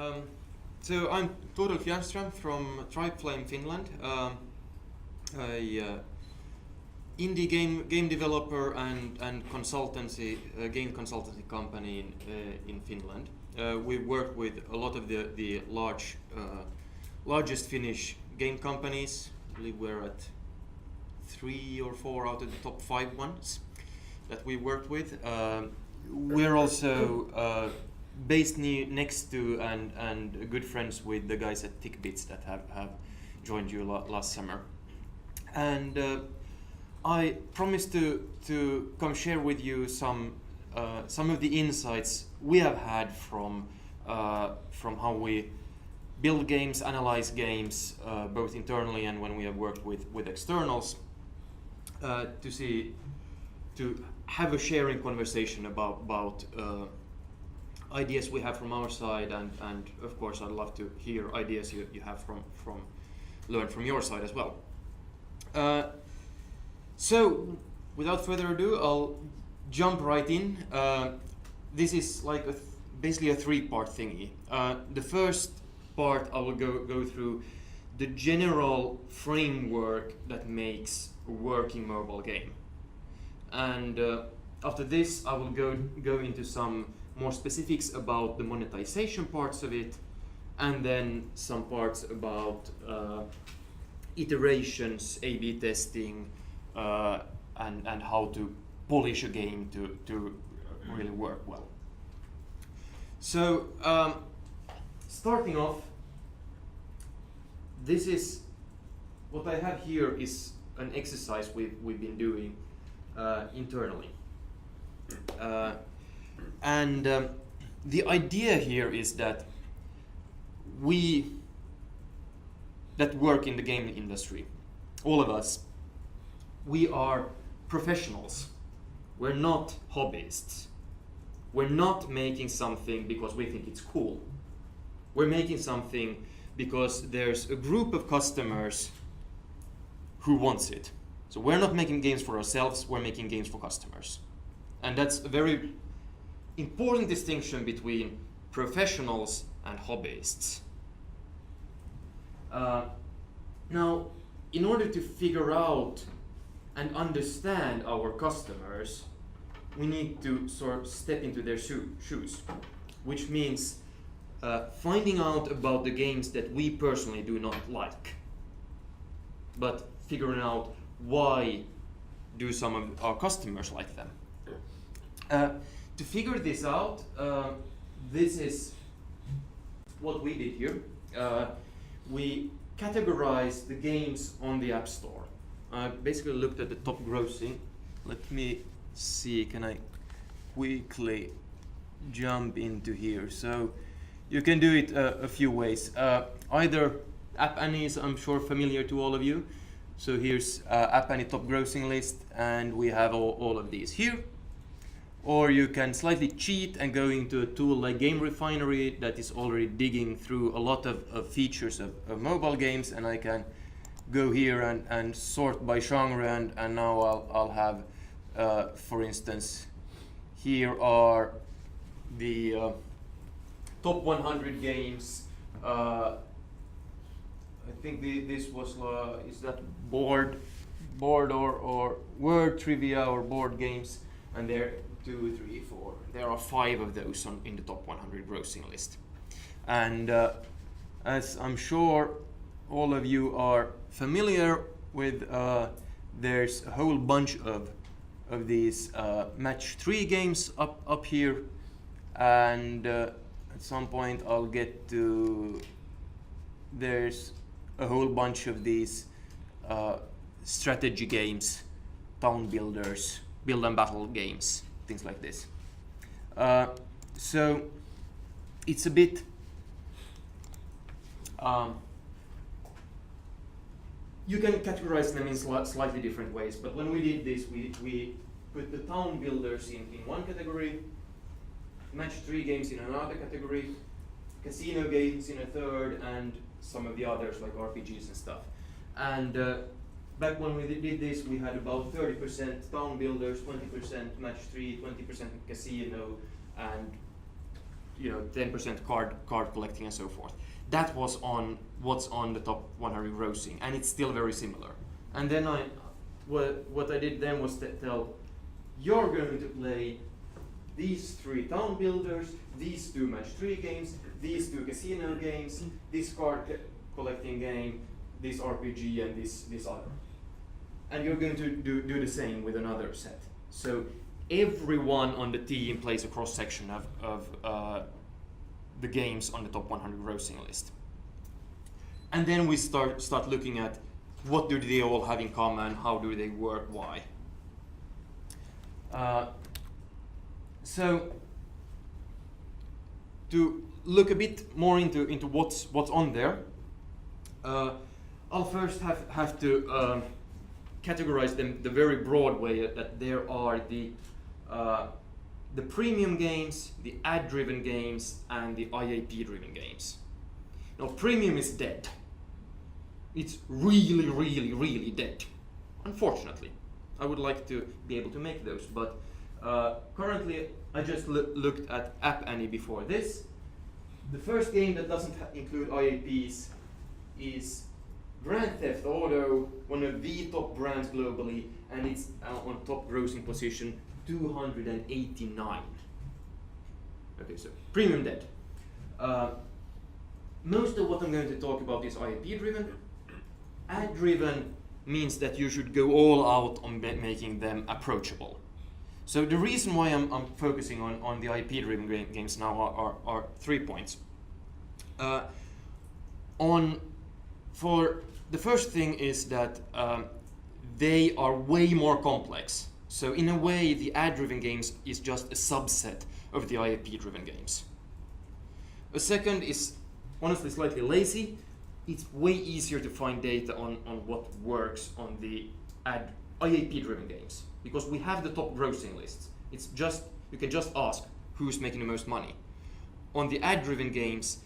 Um, so I'm Torulf Jernström from Flame, Finland. A indie game developer and consultancy game consultancy company in Finland. We work with a lot of the largest Finnish game companies. I believe we're at 3 or 4 out of the top 5 ones that we worked with. We're also based next to and good friends with the guys at TickBits that have joined you last summer. And I promised to come share with you some of the insights we have had from how we build games, analyze games, both internally and when we have worked with externals, to have a sharing conversation about ideas we have from our side, and of course I'd love to hear ideas you have learn from your side as well. So without further ado, I'll jump right in. This is like basically a 3-part thingy. The first part I will go through the general framework that makes a working mobile game, and after this I will go into some more specifics about the monetization parts of it, and then some parts about iterations, A/B testing, and how to polish a game to really work well. So starting off, this is what I have here is an exercise we've been doing internally. And the idea here is that we that work in the game industry, all of us, we are professionals. We're not hobbyists. We're not making something because we think it's cool. We're making something because there's a group of customers who wants it. So we're not making games for ourselves, we're making games for customers. And that's a very important distinction between professionals and hobbyists. Now, in order to figure out and understand our customers, we need to sort of step into their shoes, which means finding out about the games that we personally do not like, but figuring out why do some of our customers like them. To figure this out, this is what we did here. We categorized the games on the App Store. I basically looked at the top grossing. Let me see, can I quickly jump into here? So you can do it a few ways. Either App Annie is, I'm sure, familiar to all of you. So here's App Annie top grossing list, and we have all of these here. Or you can slightly cheat and go into a tool like Game Refinery that is already digging through a lot of features of mobile games, and I can go here and sort by genre, and now I'll have, for instance, here are the top 100 games. I think this was, is that board or word trivia or board games, and there 2, 3, 4. There are 5 of those in the top 100 grossing list. And as I'm sure all of you are familiar with, there's a whole bunch of these match 3 games up here, and at some point I'll get to, there's a whole bunch of these strategy games, town builders, build and battle games, things like this. So it's a bit you can categorize them in slightly different ways, but when we did this, we put the town builders in one category, match 3 games in another category, casino games in a third, and some of the others like RPGs and stuff. And back when we did this, we had about 30% town builders, 20% match 3, 20% casino, and 10% card collecting and so forth. That was on what's on the top 100 grossing, and it's still very similar. And then what I did then was tell, you're going to play these 3 town builders, these 2 match 3 games, these 2 casino games, this card collecting game, this RPG, and this other. And you're going to do the same with another set. So everyone on the team plays a cross-section of the games on the top 100 grossing list. And then we start looking at what do they all have in common, how do they work, why. So to look a bit more into what's on there, I'll first have to categorize them the very broad way that there are the premium games, the ad-driven games, and the IAP-driven games. Now, premium is dead. It's really, really, really dead. Unfortunately, I would like to be able to make those, but currently I just looked at App Annie before this. The first game that doesn't include IAPs is Grand Theft Auto, one of the top brands globally, and it's on top grossing position 289. Okay, so premium dead. Most of what I'm going to talk about is IAP driven. Ad driven means that you should go all out on making them approachable. So the reason why I'm focusing on the IAP driven games now are 3 points. For the first thing is that they are way more complex. So in a way, the ad-driven games is just a subset of the IAP-driven games. A second is honestly slightly lazy. It's way easier to find data on what works on the IAP-driven games because we have the top grossing lists. It's just, you can just ask who's making the most money. On the ad-driven games,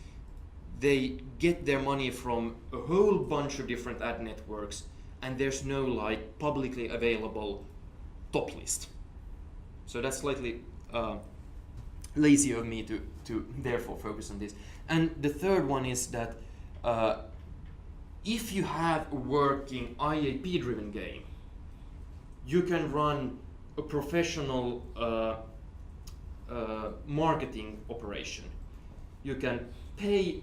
they get their money from a whole bunch of different ad networks, and there's no like publicly available top list. So that's slightly lazy of me to therefore focus on this. And the third one is that if you have a working IAP driven game, you can run a professional marketing operation. You can pay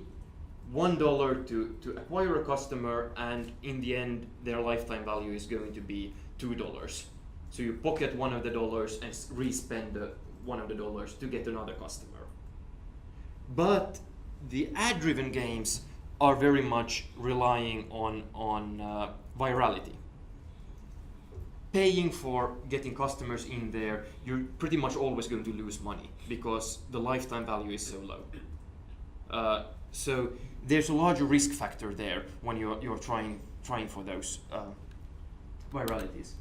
$1 to acquire a customer, and in the end their lifetime value is going to be $2. So you pocket one of the dollars and re-spend one of the dollars to get another customer. But the ad-driven games are very much relying on virality. Paying for getting customers in there, you're pretty much always going to lose money because the lifetime value is so low. So there's a larger risk factor there when you're trying for those viralities.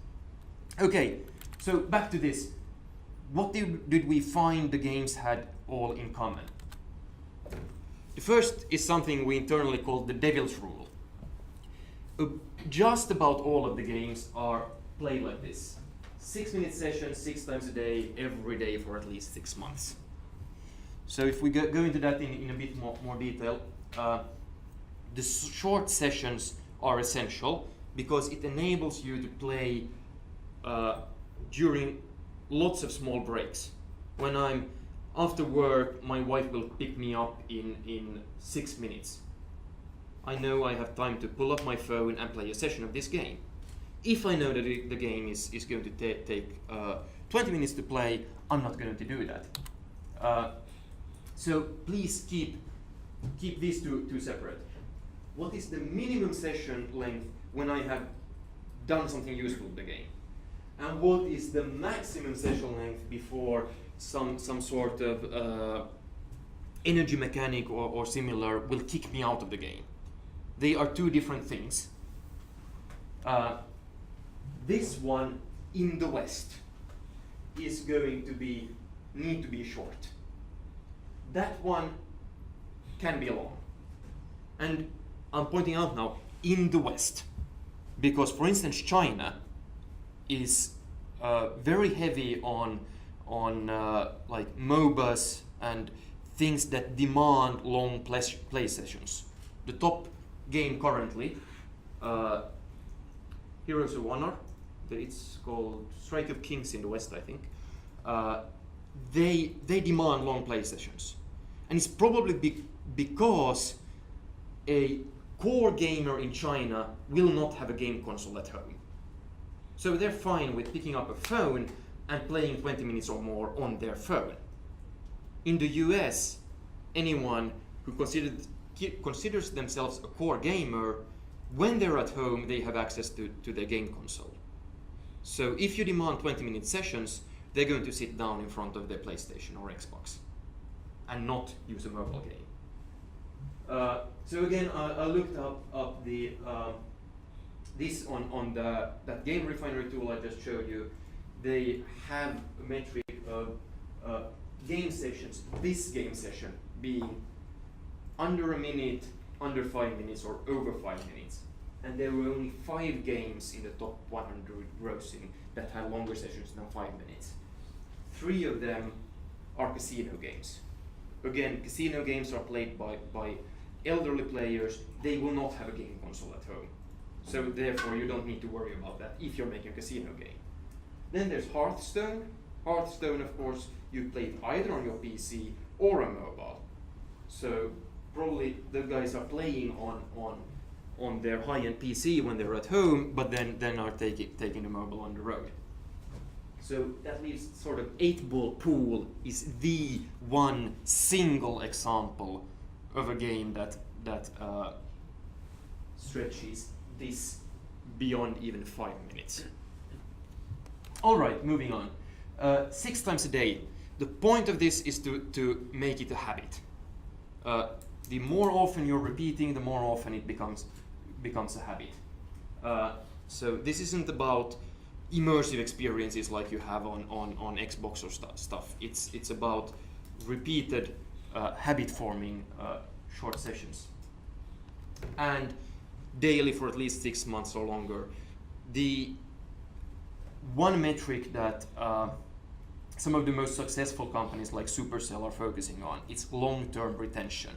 Okay, so back to this. What did we find the games had all in common? The first is something we internally call the devil's rule. Just about all of the games are played like this. 6-minute sessions, 6 times a day, every day for at least 6 months. So if we go into that in a bit more detail, the short sessions are essential because it enables you to play during lots of small breaks. When I'm after work, my wife will pick me up in 6 minutes. I know I have time to pull up my phone and play a session of this game. If I know that the game is going to take 20 minutes to play, I'm not going to do that. So please keep these two separate. What is the minimum session length when I have done something useful with the game? And what is the maximum session length before some sort of energy mechanic or similar will kick me out of the game? They are two different things. This one in the West is going to need to be short. That one can be long. And I'm pointing out now in the West, because for instance China is very heavy on like MOBAs and things that demand long play sessions. The top game currently, Heroes of Honor, it's called Strike of Kings in the West, I think. They demand long play sessions, and it's probably because a core gamer in China will not have a game console at home. So they're fine with picking up a phone and playing 20 minutes or more on their phone. In the US, anyone who considers themselves a core gamer, when they're at home, they have access to their game console. So if you demand 20-minute sessions, they're going to sit down in front of their PlayStation or Xbox and not use a mobile game. So again, I looked up the this on that game refinery tool I just showed you. They have a metric of game sessions, this game session being under a minute, under 5 minutes, or over 5 minutes. And there were only 5 games in the top 100 grossing that had longer sessions than 5 minutes. 3 of them are casino games. Again, casino games are played by elderly players. They will not have a game console at home. So therefore you don't need to worry about that if you're making a casino game. Then there's Hearthstone. Hearthstone, of course, you play it either on your PC or a mobile. So probably the guys are playing on their high-end PC when they're at home, but then are taking the mobile on the road. So that leaves sort of 8-ball pool is the one single example of a game that stretches this beyond even 5 minutes. All right, moving on. 6 times a day. The point of this is to make it a habit. The more often you're repeating, the more often it becomes a habit. So this isn't about immersive experiences like you have on Xbox or stuff. It's about repeated habit-forming short sessions. And daily for at least 6 months or longer. The one metric that some of the most successful companies like Supercell are focusing on, it's long-term retention.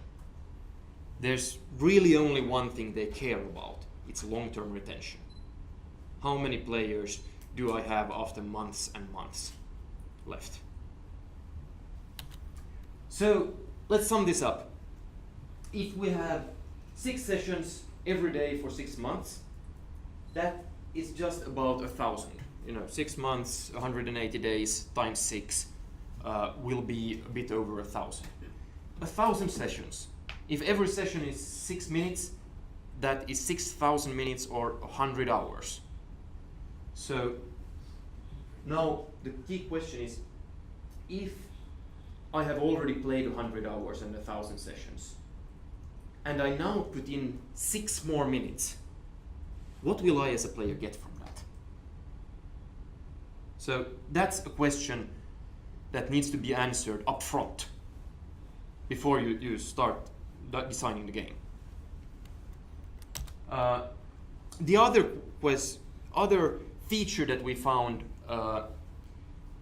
There's really only one thing they care about. It's long-term retention. How many players do I have after months and months left? So let's sum this up. If we have 6 sessions every day for 6 months, that is just about 1,000. 6 months, 180 days times 6 will be a bit over 1,000. 1,000 sessions. If every session is 6 minutes, that is 6,000 minutes or 100 hours. So now the key question is, if I have already played 100 hours and 1,000 sessions, and I now put in 6 more minutes, what will I as a player get from that? So that's a question that needs to be answered up front before you start designing the game. The other feature that we found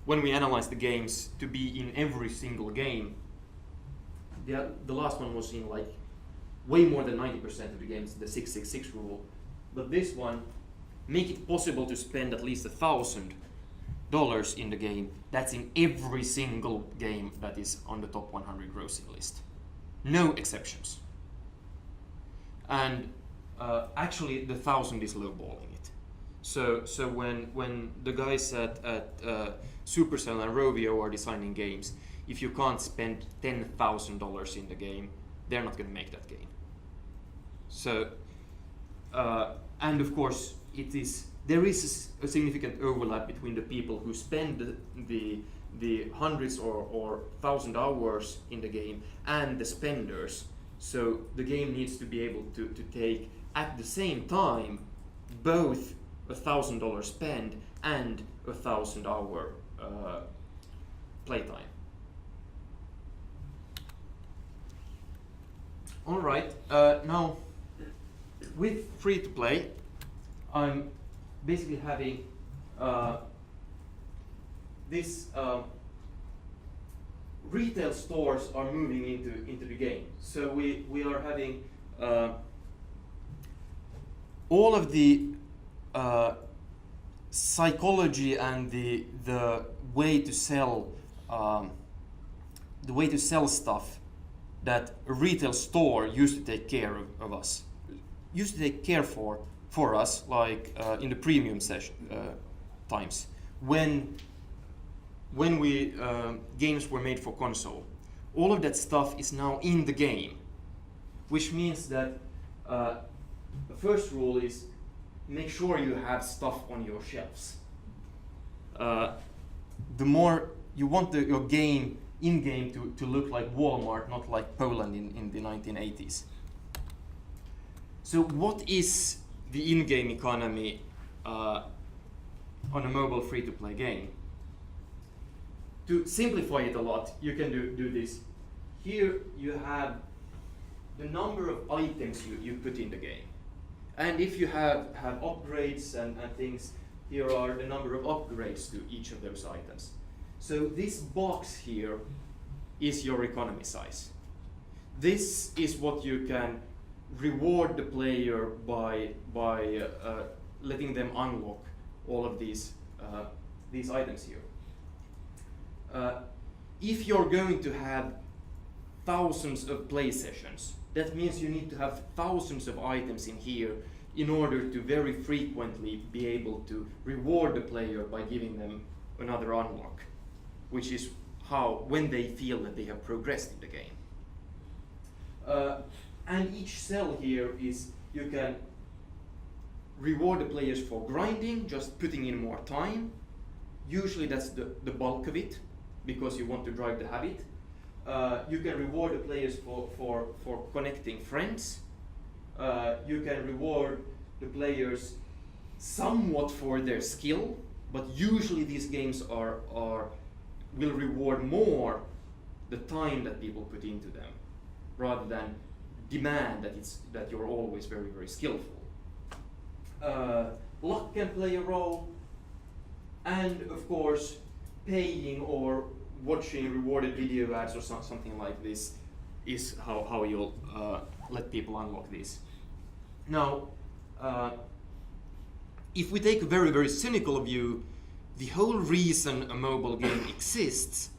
when we analyzed the games to be in every single game, the last one was in like way more than 90% of the games, the 666 rule. But this one, make it possible to spend at least $1,000 in the game. That's in every single game that is on the top 100 grossing list. No exceptions. And actually the 1,000 is lowballing it. So when the guys at Supercell and Rovio are designing games, if you can't spend $10,000 in the game, they're not going to make that game. So and of course there is a significant overlap between the people who spend the hundreds or 1,000 hours in the game and the spenders. So the game needs to be able to take at the same time both $1,000 spend and 1,000 hour playtime. All right, now with free to play, I'm basically having retail stores are moving into the game. So we are having all of the psychology and the way to sell stuff that a retail store used to take care of us, used to take care for us, like in the premium session times when we games were made for console. All of that stuff is now in the game, which means that the first rule is make sure you have stuff on your shelves. The more you want your game in-game to look like Walmart, not like Poland in the 1980s. So what is the in-game economy on a mobile free-to-play game? To simplify it a lot, you can do this. Here you have the number of items you put in the game. And if you have upgrades and things, here are the number of upgrades to each of those items. So this box here is your economy size. This is what you can reward the player by letting them unlock all of these items here. If you're going to have thousands of play sessions, that means you need to have thousands of items in here in order to very frequently be able to reward the player by giving them another unlock, which is when they feel that they have progressed in the game. And each cell here is, you can reward the players for grinding, just putting in more time. Usually that's the bulk of it, because you want to drive the habit. You can reward the players for connecting friends. You can reward the players somewhat for their skill, but usually these games will reward more the time that people put into them, rather than demand that you're always very, very skillful. Luck can play a role, and of course paying or watching rewarded video ads or something like this is how you'll let people unlock these. Now, if we take a very, very cynical view, the whole reason a mobile game exists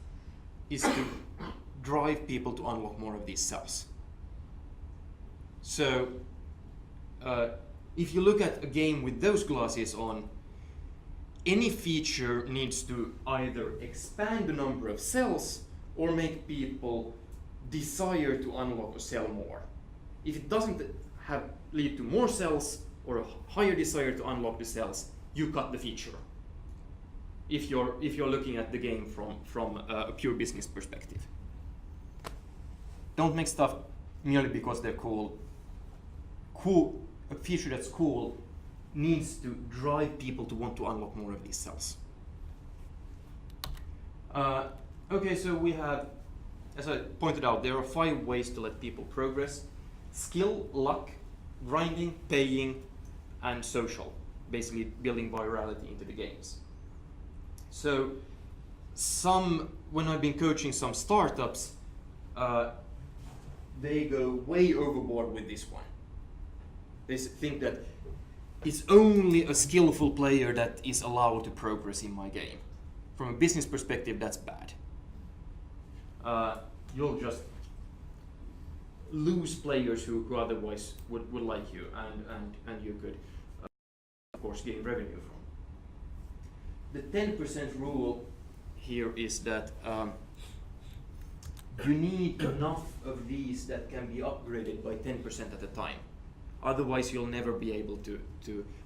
is to drive people to unlock more of these cells. So, if you look at a game with those glasses on, any feature needs to either expand the number of cells or make people desire to unlock a cell more. If it doesn't lead to more cells or a higher desire to unlock the cells, you cut the feature. If you're looking at the game from a pure business perspective. Don't make stuff merely because they're cool. A feature that's cool needs to drive people to want to unlock more of these cells. Okay, so we have, as I pointed out, there are 5 ways to let people progress: skill, luck, grinding, paying, and social. Basically building virality into the games. So when I've been coaching some startups, they go way overboard with this one. They think that it's only a skillful player that is allowed to progress in my game. From a business perspective, that's bad. You'll just lose players who otherwise would like you, and you could, of course, gain revenue from. The 10% rule here is that you need enough of these that can be upgraded by 10% at a time. Otherwise, you'll never be able to,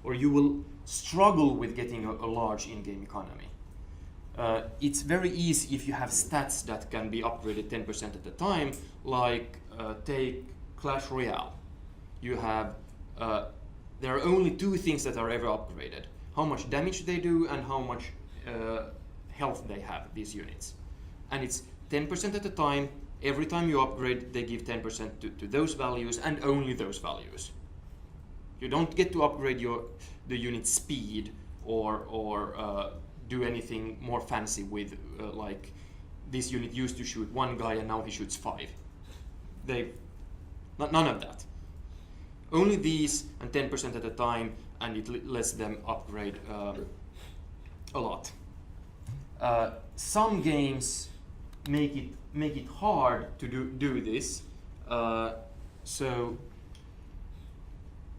or you will struggle with getting a large in-game economy. It's very easy if you have stats that can be upgraded 10% at a time, like take Clash Royale. You have, there are only 2 things that are ever upgraded: how much damage they do and how much health they have, these units. And it's 10% at a time. Every time you upgrade, they give 10% to those values and only those values. You don't get to upgrade the unit speed or do anything more fancy with like this unit used to shoot one guy and now he shoots 5. None of that. Only these and 10% at a time, and it lets them upgrade a lot. Some games make it hard to do this. So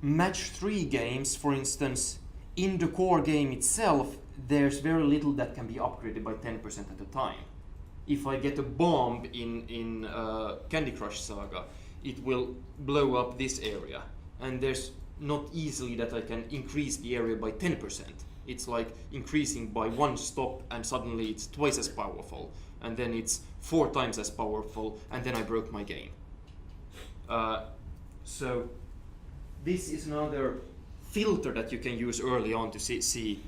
match 3 games, for instance, in the core game itself, there's very little that can be upgraded by 10% at a time. If I get a bomb in Candy Crush Saga, it will blow up this area, and there's not easily that I can increase the area by 10%. It's like increasing by 1 stop, and suddenly it's twice as powerful, and then it's 4 times as powerful, and then I broke my game. So this is another filter that you can use early on to see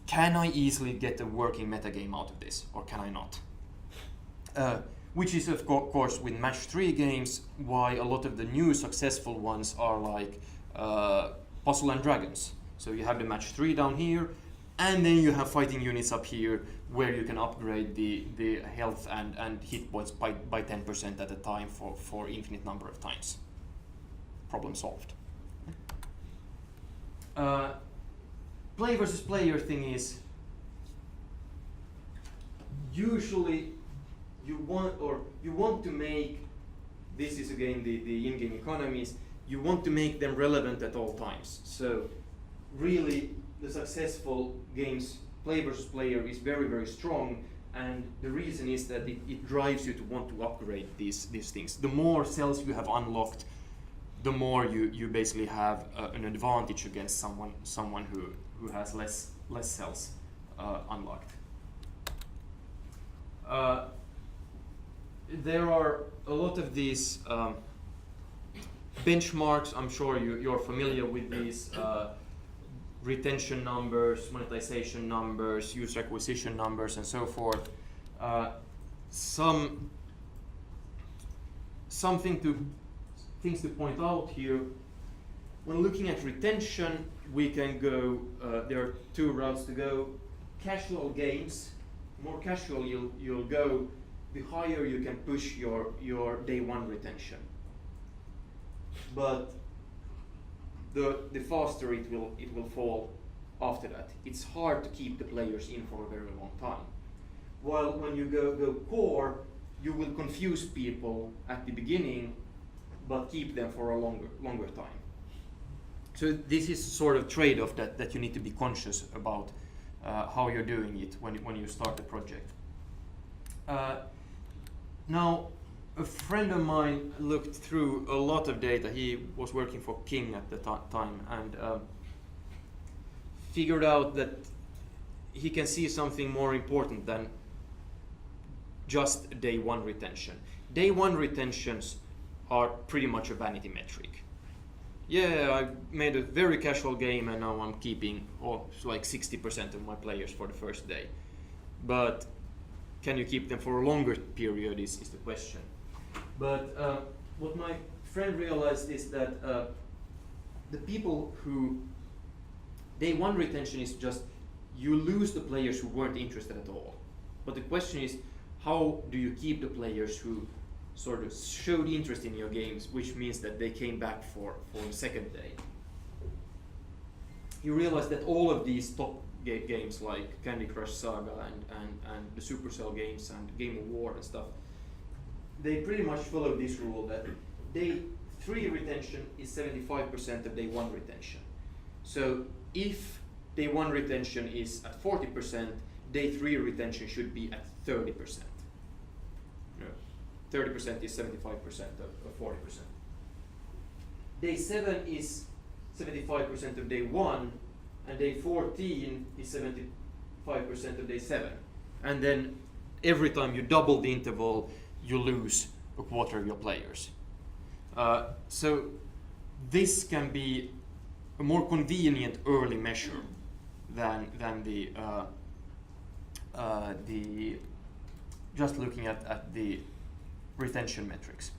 can I easily get a working metagame out of this, or can I not? Which is of course with match 3 games why a lot of the new successful ones are like Puzzle and Dragons. So you have the match 3 down here, and then you have fighting units up here where you can upgrade the health and hit points by 10% at a time for infinite number of times. Problem solved. Play versus player thing is usually you want to make, this is again the in-game economies, you want to make them relevant at all times. So really the successful games play versus player is very, very strong, and the reason is that it drives you to want to upgrade these things. The more cells you have unlocked, the more you basically have an advantage against someone who has less cells unlocked. There are a lot of these benchmarks. I'm sure you're familiar with these retention numbers, monetization numbers, user acquisition numbers, and so forth. Things to point out here. When looking at retention, we can go, there are 2 routes to go. Casual games, more casual you'll go, the higher you can push your day 1 retention. But the faster it will fall after that. It's hard to keep the players in for a very long time. While when you go core, you will confuse people at the beginning, but keep them for a longer time. So this is sort of trade-off that you need to be conscious about how you're doing it when you start the project. Now, a friend of mine looked through a lot of data. He was working for King at the time, and figured out that he can see something more important than just day 1 retention. Day 1 retentions are pretty much a vanity metric. Yeah, I made a very casual game and now I'm keeping like 60% of my players for the first day. But can you keep them for a longer period is the question. But what my friend realized is that the people who day 1 retention is just you lose the players who weren't interested at all. But the question is, how do you keep the players who sort of showed interest in your games, which means that they came back for the second day? He realized that all of these top games like Candy Crush Saga and the Supercell games and Game of War and stuff, they pretty much follow this rule that day 3 retention is 75% of day 1 retention. So if day 1 retention is at 40%, day 3 retention should be at 30%. 30% is 75% of 40%. Day 7 is 75% of day 1, and day 14 is 75% of day 7. And then every time you double the interval, you lose a quarter of your players. So this can be a more convenient early measure than the just looking at the retention metrics.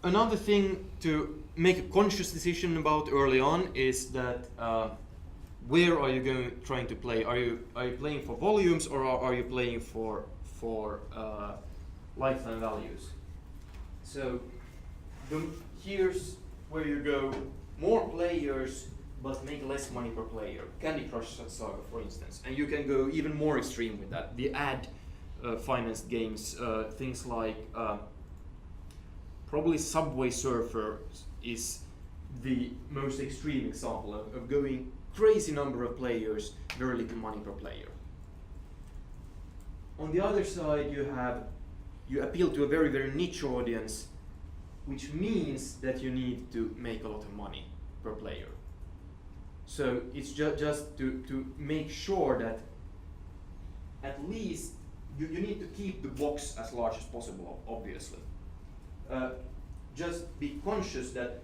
Another thing to make a conscious decision about early on is that where are you trying to play? Are you playing for volumes, or are you playing for lifetime values? So here's where you go: more players but make less money per player. Candy Crush Saga, for instance, and you can go even more extreme with that. The ad financed games, things like probably Subway Surfer is the most extreme example of going crazy number of players, very little money per player. On the other side, you appeal to a very, very niche audience, which means that you need to make a lot of money per player. So it's just to make sure that at least you need to keep the box as large as possible, obviously. Just be conscious that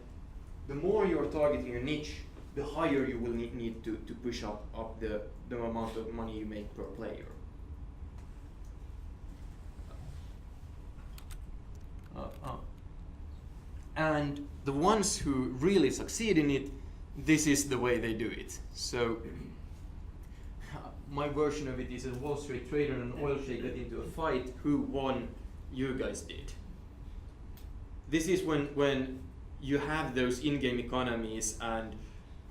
the more you're targeting a niche, the higher you will need to push up the amount of money you make per player. And the ones who really succeed in it, this is the way they do it. So my version of it is a Wall Street trader and an oil sheikh got into a fight. Who won? You guys did. This is when you have those in-game economies and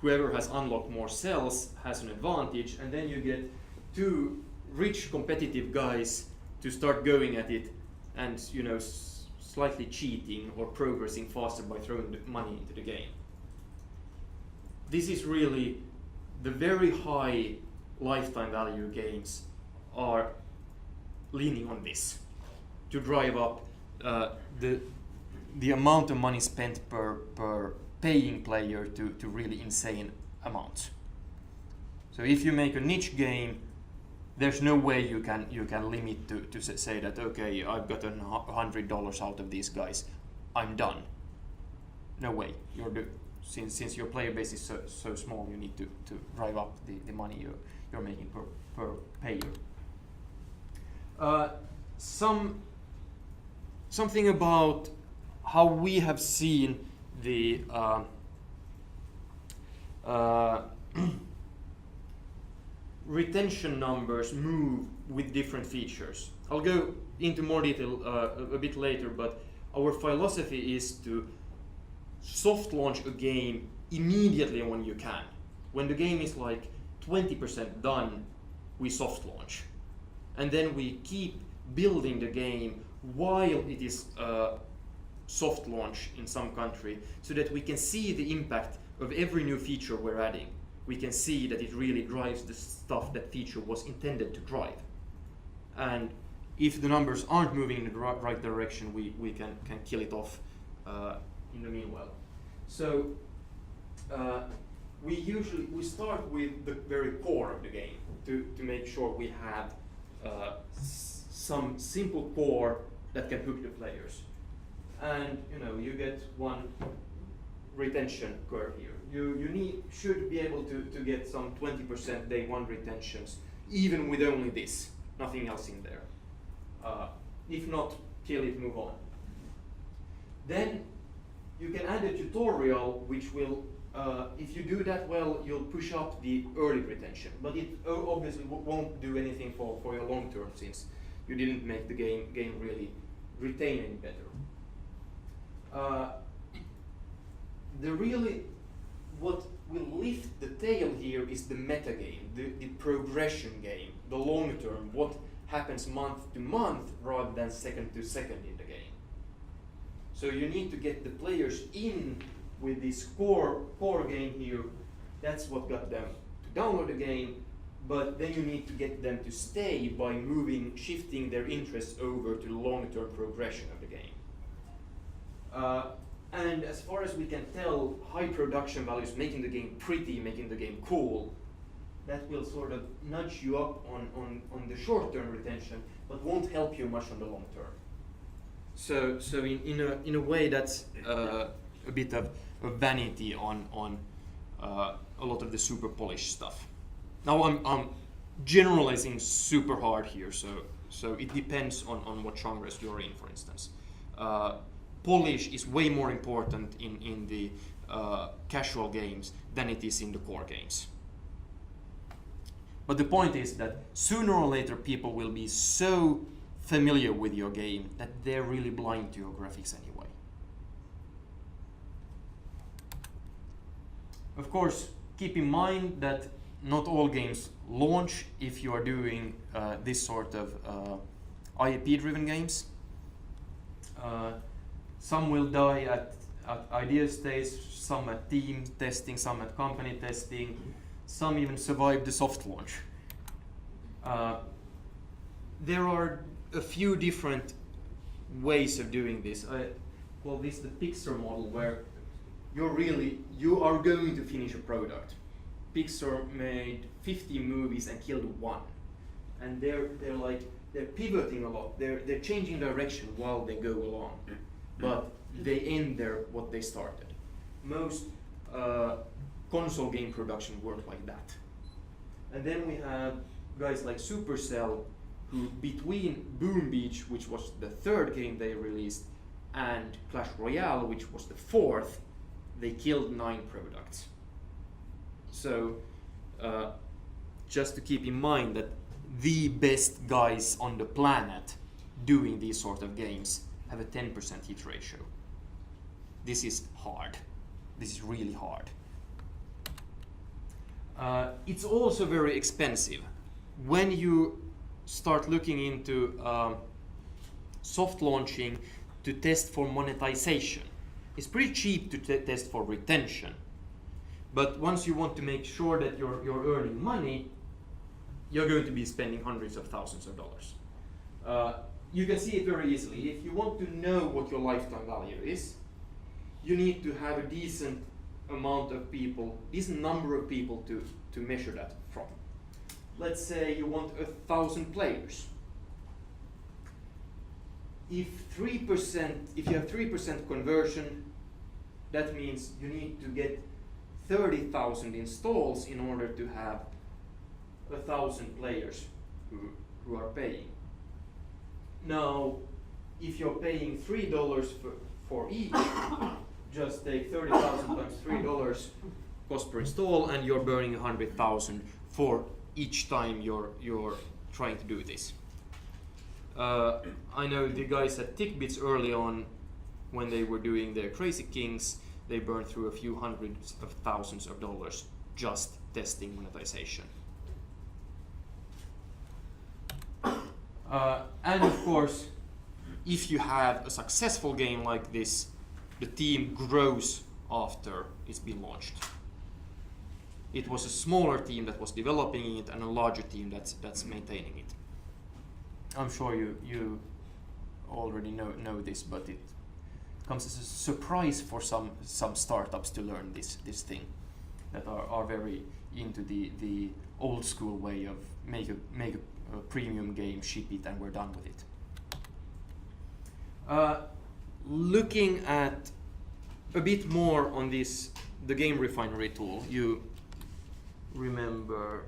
whoever has unlocked more cells has an advantage, and then you get two rich competitive guys to start going at it and slightly cheating or progressing faster by throwing the money into the game. This is really the very high lifetime value games are leaning on this to drive up the amount of money spent per paying player to really insane amounts. So if you make a niche game, there's no way you can limit to say that, okay, I've gotten $100 out of these guys, I'm done. No way. Since your player base is so small, you need to drive up the money you're making per payer. Something about how we have seen the retention numbers move with different features. I'll go into more detail a bit later, but our philosophy is to soft launch a game immediately when you can. When the game is like 20% done, we soft launch. And then we keep building the game while it is soft launch in some country, so that we can see the impact of every new feature we're adding. We can see that it really drives the stuff that feature was intended to drive. And if the numbers aren't moving in the right direction, we can kill it off in the meanwhile. So we start with the very core of the game to make sure we have some simple core that can hook the players. And you get one retention curve here. You should be able to get some 20% day one retentions, even with only this, nothing else in there. If not, kill it, move on. Then you can add a tutorial which will, if you do that well, you'll push up the early retention. But it obviously won't do anything for your long term, since you didn't make the game really retain any better. What will lift the tail here is the meta game, the progression game, the long term, what happens month to month rather than second to second in the game. So you need to get the players in with this core game here. That's what got them to download the game, but then you need to get them to stay by shifting their interests over to the long-term progression of the game. And as far as we can tell, high production values, making the game pretty, making the game cool, that will sort of nudge you up on the short-term retention, but won't help you much on the long term. So in a way, that's a bit of vanity on a lot of the super polished stuff. Now I'm generalizing super hard here, so it depends on what genres you're in, for instance. Polish is way more important in the casual games than it is in the core games. But the point is that sooner or later people will be so familiar with your game that they're really blind to your graphics anyway. Of course, keep in mind that not all games launch if you are doing this sort of IP-driven games. Some will die at idea stage, some at team testing, some at company testing, some even survive the soft launch. There are a few different ways of doing this. I call this the Pixar model, where you are going to finish a product. Pixar made 50 movies and killed one, and they're pivoting a lot. They're changing direction while they go along, but they end there what they started. Most console game production work like that. And then we have guys like Supercell, who between Boom Beach, which was the third game they released, and Clash Royale, which was the fourth, they killed 9 products. So just to keep in mind that the best guys on the planet doing these sort of games have a 10% hit ratio. This is hard. This is really hard. It's also very expensive. When you start looking into soft launching to test for monetization, it's pretty cheap to test for retention. But once you want to make sure that you're earning money, you're going to be spending hundreds of thousands of dollars. You can see it very easily. If you want to know what your lifetime value is, you need to have a decent amount of people, decent number of people to measure that from. Let's say you want 1,000 players. If you have 3% conversion, that means you need to get 30,000 installs in order to have 1,000 players who are paying. Now, if you're paying $3 for each, just take 30,000 times $3 cost per install, and you're burning 100,000 for each time you're trying to do this. I know the guys at TickBits early on, when they were doing their Crazy Kings, they burned through a few hundreds of thousands of dollars just testing monetization. And of course, if you have a successful game like this, the team grows after it's been launched. It was a smaller team that was developing it and a larger team that's maintaining it. I'm sure you already know this, but it comes as a surprise for some startups to learn this thing, that are very into the old school way of make a premium game, ship it, and we're done with it. Looking at a bit more on the Game Refinery tool, you remember,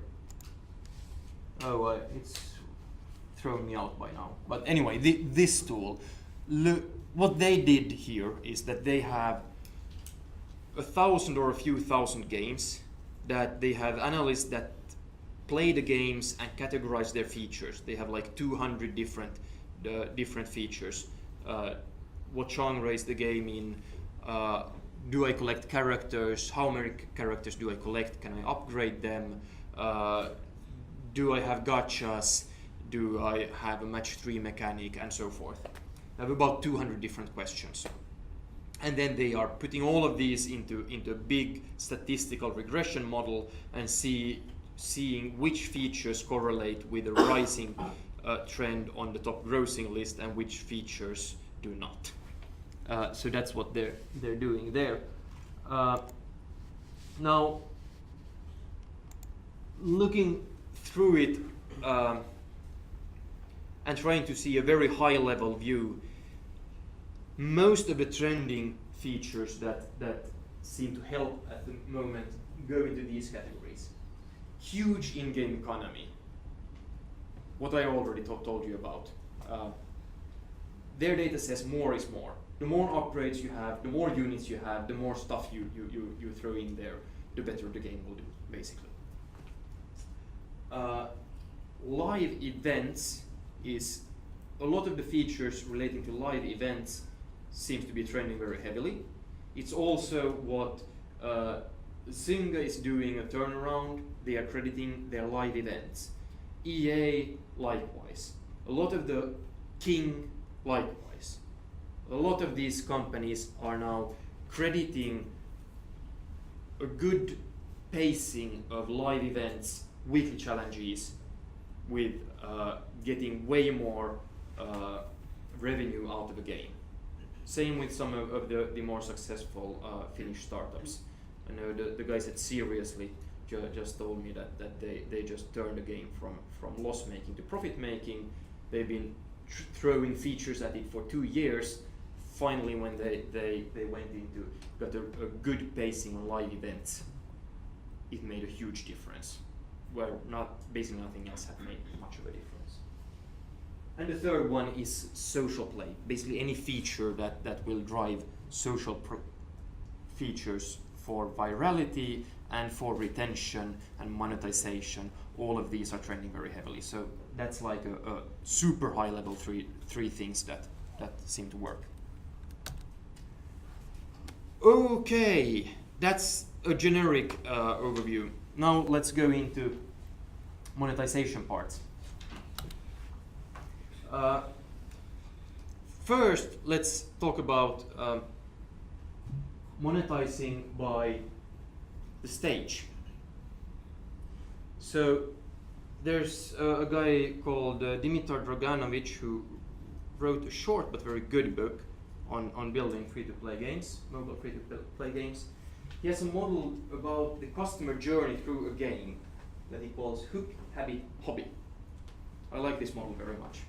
it's thrown me out by now. But anyway, this tool, what they did here is that they have 1,000 or a few thousand games that they have analysts that play the games and categorize their features. They have like 200 different features. What genre is the game in? Do I collect characters? How many characters do I collect? Can I upgrade them? Do I have gachas? Do I have a match 3 mechanic, and so forth? I have about 200 different questions. And then they are putting all of these into a big statistical regression model and seeing which features correlate with a rising trend on the top grossing list and which features do not. So that's what they're doing there. Now, looking through it and trying to see a very high level view, most of the trending features that seem to help at the moment go into these categories. Huge in-game economy, what I already told you about. Their data says more is more. The more upgrades you have, the more units you have, the more stuff you throw in there, the better the game will do, basically. live events is a lot of the features relating to live events seems to be trending very heavily. It's also what Zynga is doing a turnaround. They are crediting their live events. EA likewise. A lot of the King likewise. A lot of these companies are now crediting a good pacing of live events, weekly challenges, with getting way more revenue out of the game. Same with some of the more successful Finnish startups. I know the guys at Seriously just told me that they just turned the game from loss making to profit making. They've been throwing features at it for 2 years. Finally, when they went into got a good pacing on live events, it made a huge difference. Where basically nothing else had made much of a difference. And the third one is social play. Basically any feature that will drive social features for virality and for retention and monetization. All of these are trending very heavily. So that's like a super high level three things that seem to work. Okay, that's a generic overview. Now let's go into monetization parts. First, let's talk about monetizing by the stage. So there's a guy called Dimitar Draganovic who wrote a short but very good book on building free-to-play games, mobile free-to-play games. He has a model about the customer journey through a game that he calls hook, habit, hobby. I like this model very much.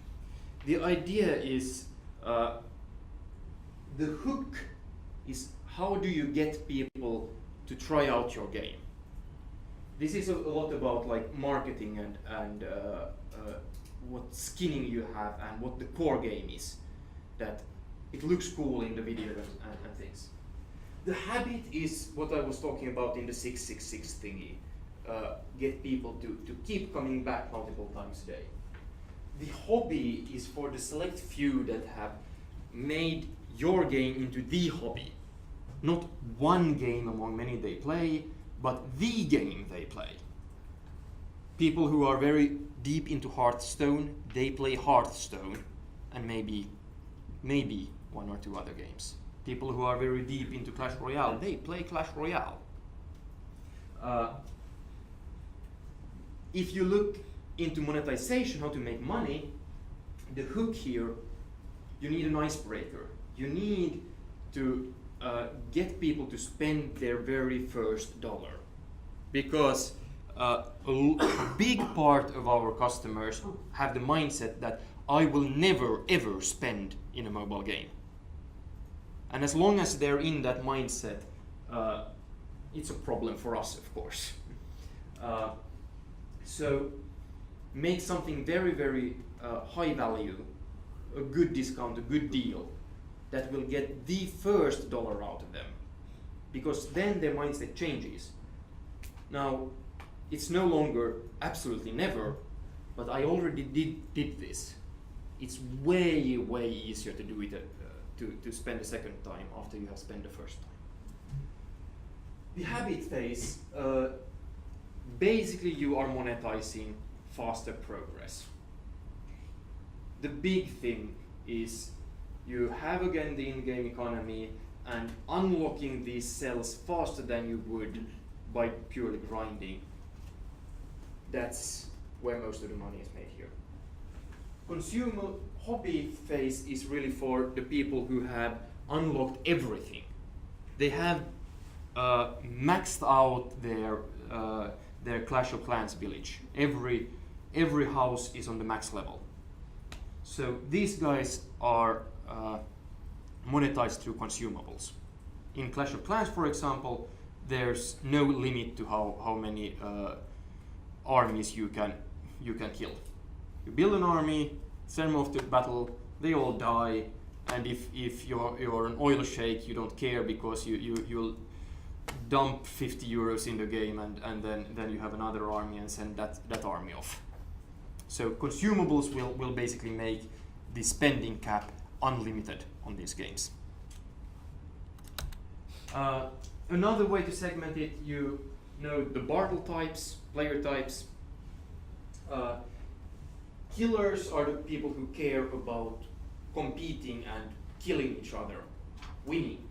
The idea is the hook is how do you get people to try out your game. This is a lot about like marketing and what skinning you have and what the core game is, that it looks cool in the video and things. The habit is what I was talking about in the 666 thingy. Get people to keep coming back multiple times a day. The hobby is for the select few that have made your game into the hobby. Not one game among many they play, but the game they play. People who are very deep into Hearthstone, they play Hearthstone, and maybe one or two other games. People who are very deep into Clash Royale, they play Clash Royale. If you look into monetization, how to make money, the hook here, you need an icebreaker. You need to get people to spend their very first dollar. Because a big part of our customers have the mindset that I will never ever spend in a mobile game. And as long as they're in that mindset, it's a problem for us, of course. So make something very, very high value, a good discount, a good deal, that will get the first dollar out of them. Because then their mindset changes. Now, it's no longer absolutely never, but I already did this. It's way, way easier to do it to spend a second time after you have spent the first time. The habit phase, basically you are monetizing faster progress. The big thing is you have again the in-game economy and unlocking these cells faster than you would by purely grinding. That's where most of the money is made here. Consumer hobby phase is really for the people who have unlocked everything. They have maxed out their Clash of Clans village. Every house is on the max level. So these guys are monetized through consumables. In Clash of Clans, for example, there's no limit to how many armies you can kill. You build an army, send them off to battle, they all die, and if you're an oil sheikh, you don't care because you'll dump 50 euros in the game and then you have another army and send that army off. So consumables will basically make the spending cap unlimited on these games. Another way to segment it, you know the battle types, player types. Killers are the people who care about competing and killing each other, winning.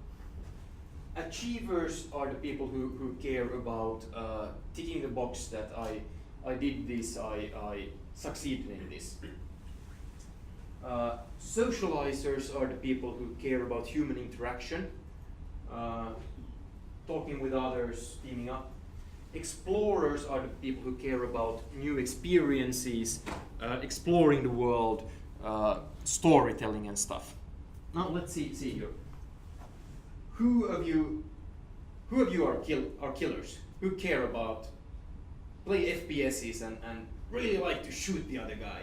Achievers are the people who care about ticking the box that I did this, I succeeded in this. Socializers are the people who care about human interaction, talking with others, teaming up. Explorers are the people who care about new experiences, exploring the world, storytelling and stuff. Now let's see here. Who of you are killers? Who care about play FPSs and really like to shoot the other guy?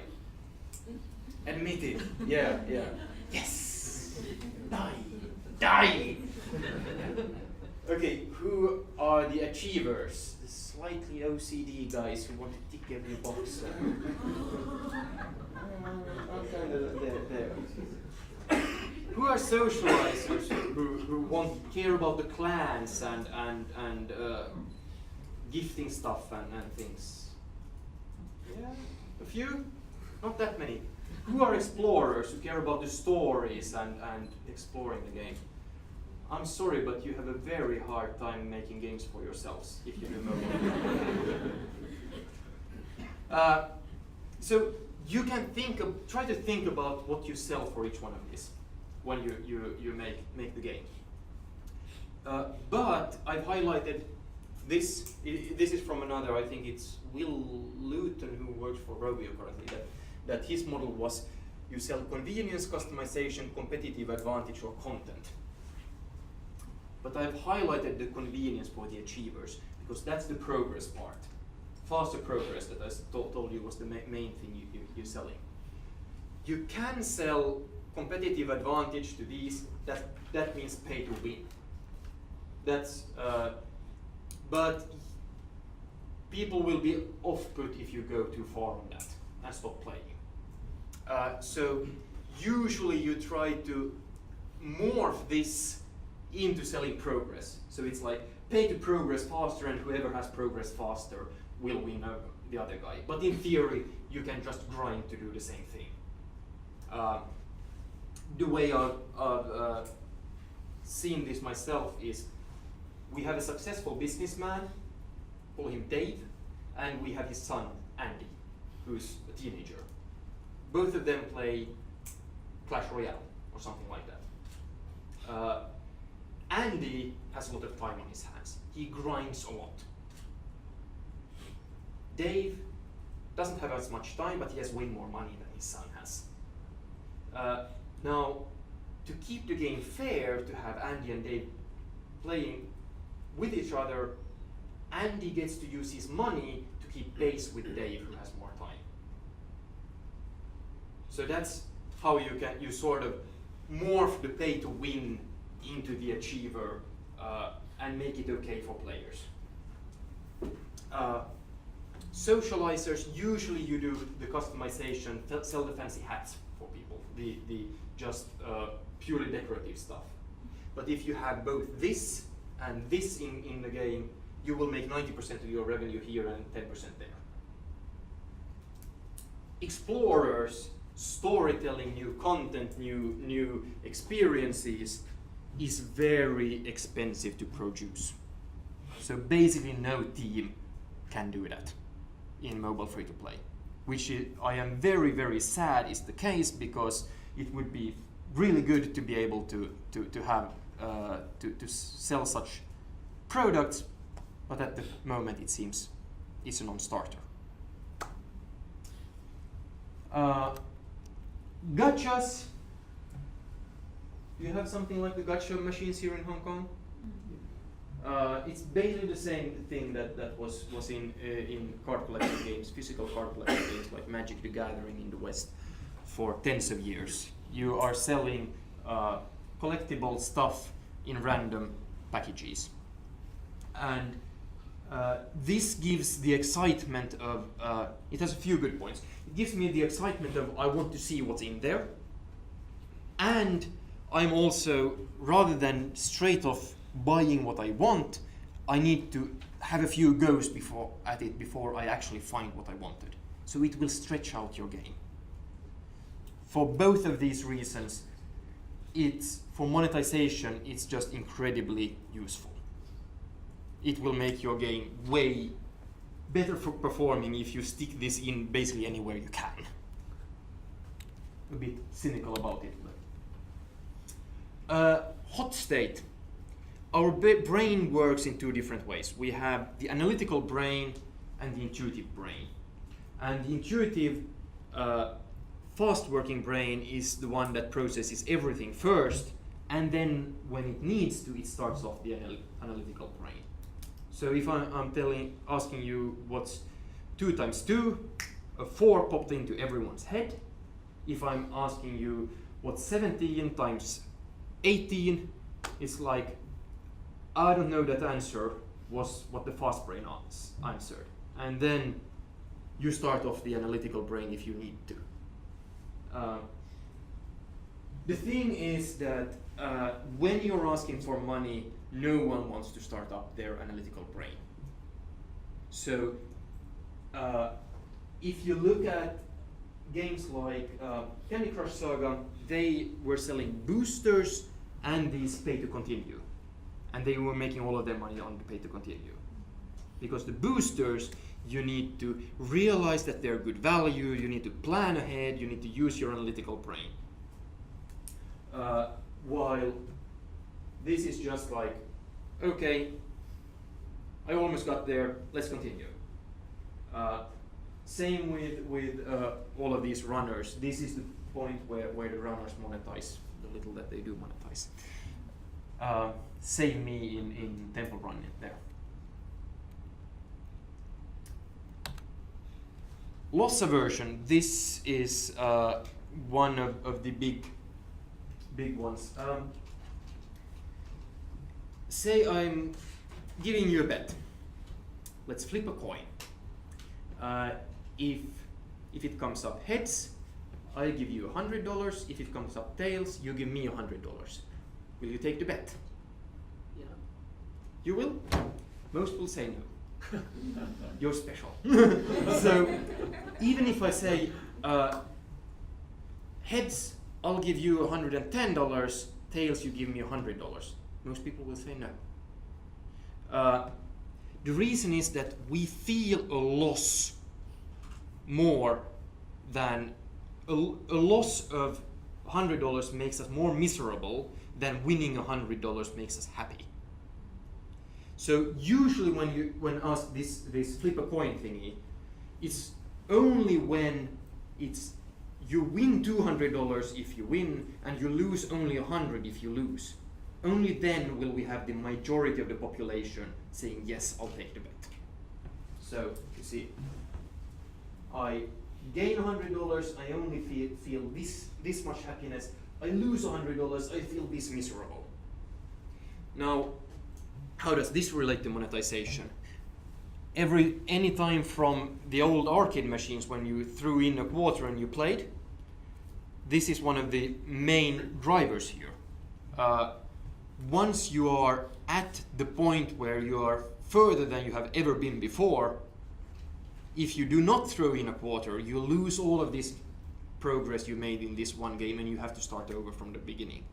Admit it. Yeah. Yes. Die. Okay, who are the achievers? The slightly OCD guys who want to tick every box. I'm kind of there. Who are socializers who care about the clans and gifting stuff and things? Yeah, a few, not that many. Who are explorers who care about the stories and exploring the game? I'm sorry, but you have a very hard time making games for yourselves if you do mobile. So you can try to think about what you sell for each one of these when you make the game. But I've highlighted this. This is from another. I think it's Will Luton who works for Rovio currently. That his model was you sell convenience, customization, competitive advantage, or content. But I've highlighted the convenience for the achievers because that's the progress part. Faster progress that I told you was the main thing you're selling. You can sell competitive advantage to these. That means pay to win. But people will be off-put if you go too far on that and stop playing. So usually you try to morph this into selling progress. So it's like pay to progress faster and whoever has progress faster will win over the other guy. But in theory, you can just grind to do the same thing. The way I've seen this myself is we have a successful businessman, call him Dave, and we have his son, Andy, who's a teenager. Both of them play Clash Royale or something like that. Andy has a lot of time on his hands. He grinds a lot. Dave doesn't have as much time, but he has way more money than his son has. Now, to keep the game fair, to have Andy and Dave playing with each other, Andy gets to use his money to keep pace with Dave, who has more time. So that's how you sort of morph the pay to win into the achiever and make it okay for players. Socializers, usually you do the customization, sell the fancy hats for people, the just purely decorative stuff. But if you have both this and this in the game, you will make 90% of your revenue here and 10% there. Explorers, storytelling, new content, new experiences is very expensive to produce. So basically no team can do that in mobile free-to-play, which I am very, very sad is the case, because it would be really good to be able to sell such products, but at the moment it seems it's a non-starter. Gachas. Do you have something like the gacha machines here in Hong Kong? It's basically the same thing that was in card collecting games, physical card collecting games like Magic the Gathering in the West for tens of years. You are selling collectible stuff in random packages. and this gives the excitement of, it has a few good points. It gives me the excitement of I want to see what's in there, and I'm also, rather than straight off buying what I want, I need to have a few goes before I actually find what I wanted. So it will stretch out your game. For both of these reasons, for monetization, it's just incredibly useful. It will make your game way better for performing if you stick this in basically anywhere you can. A bit cynical about it, but hot state. Our brain works in two different ways. We have the analytical brain and the intuitive brain. And the intuitive, fast-working brain is the one that processes everything first, and then when it needs to, it starts off the analytical brain. So if I'm asking you what's 2 times 2, a 4 popped into everyone's head. If I'm asking you what's 17 times 18, it's like, I don't know that answer was what the fast brain answered. And then you start off the analytical brain if you need to. The thing is that when you're asking for money, no one wants to start up their analytical brain. So if you look at games like Candy Crush Saga, they were selling boosters and these pay to continue. And they were making all of their money on the pay to continue. Because the boosters, you need to realize that they're good value, you need to plan ahead, you need to use your analytical brain. While this is just like, okay, I almost got there, let's continue. Same with all of these runners. This is the point where the runners monetize, the little that they do monetize. Save me in Temple Run there. Loss aversion, this is one of the big ones. Say I'm giving you a bet. Let's flip a coin. If it comes up heads, I give you $100. If it comes up tails, you give me $100. Will you take the bet? Yeah. You will? Most will say no. You're special. So even if I say heads, I'll give you $110, tails, you give me $100. Most people will say no. The reason is that we feel a loss more than a loss of $100 makes us more miserable than winning $100 makes us happy. So usually when asked this flip a coin thingy, it's only when it's you win $200 if you win and you lose only $100 if you lose. Only then will we have the majority of the population saying yes, I'll take the bet. So you see, I gain $100, I only feel this much happiness. I lose $100, I feel this miserable. Now, how does this relate to monetization? Any time from the old arcade machines when you threw in a quarter and you played, this is one of the main drivers here. Once you are at the point where you are further than you have ever been before, if you do not throw in a quarter, you lose all of this progress you made in this one game and you have to start over from the beginning.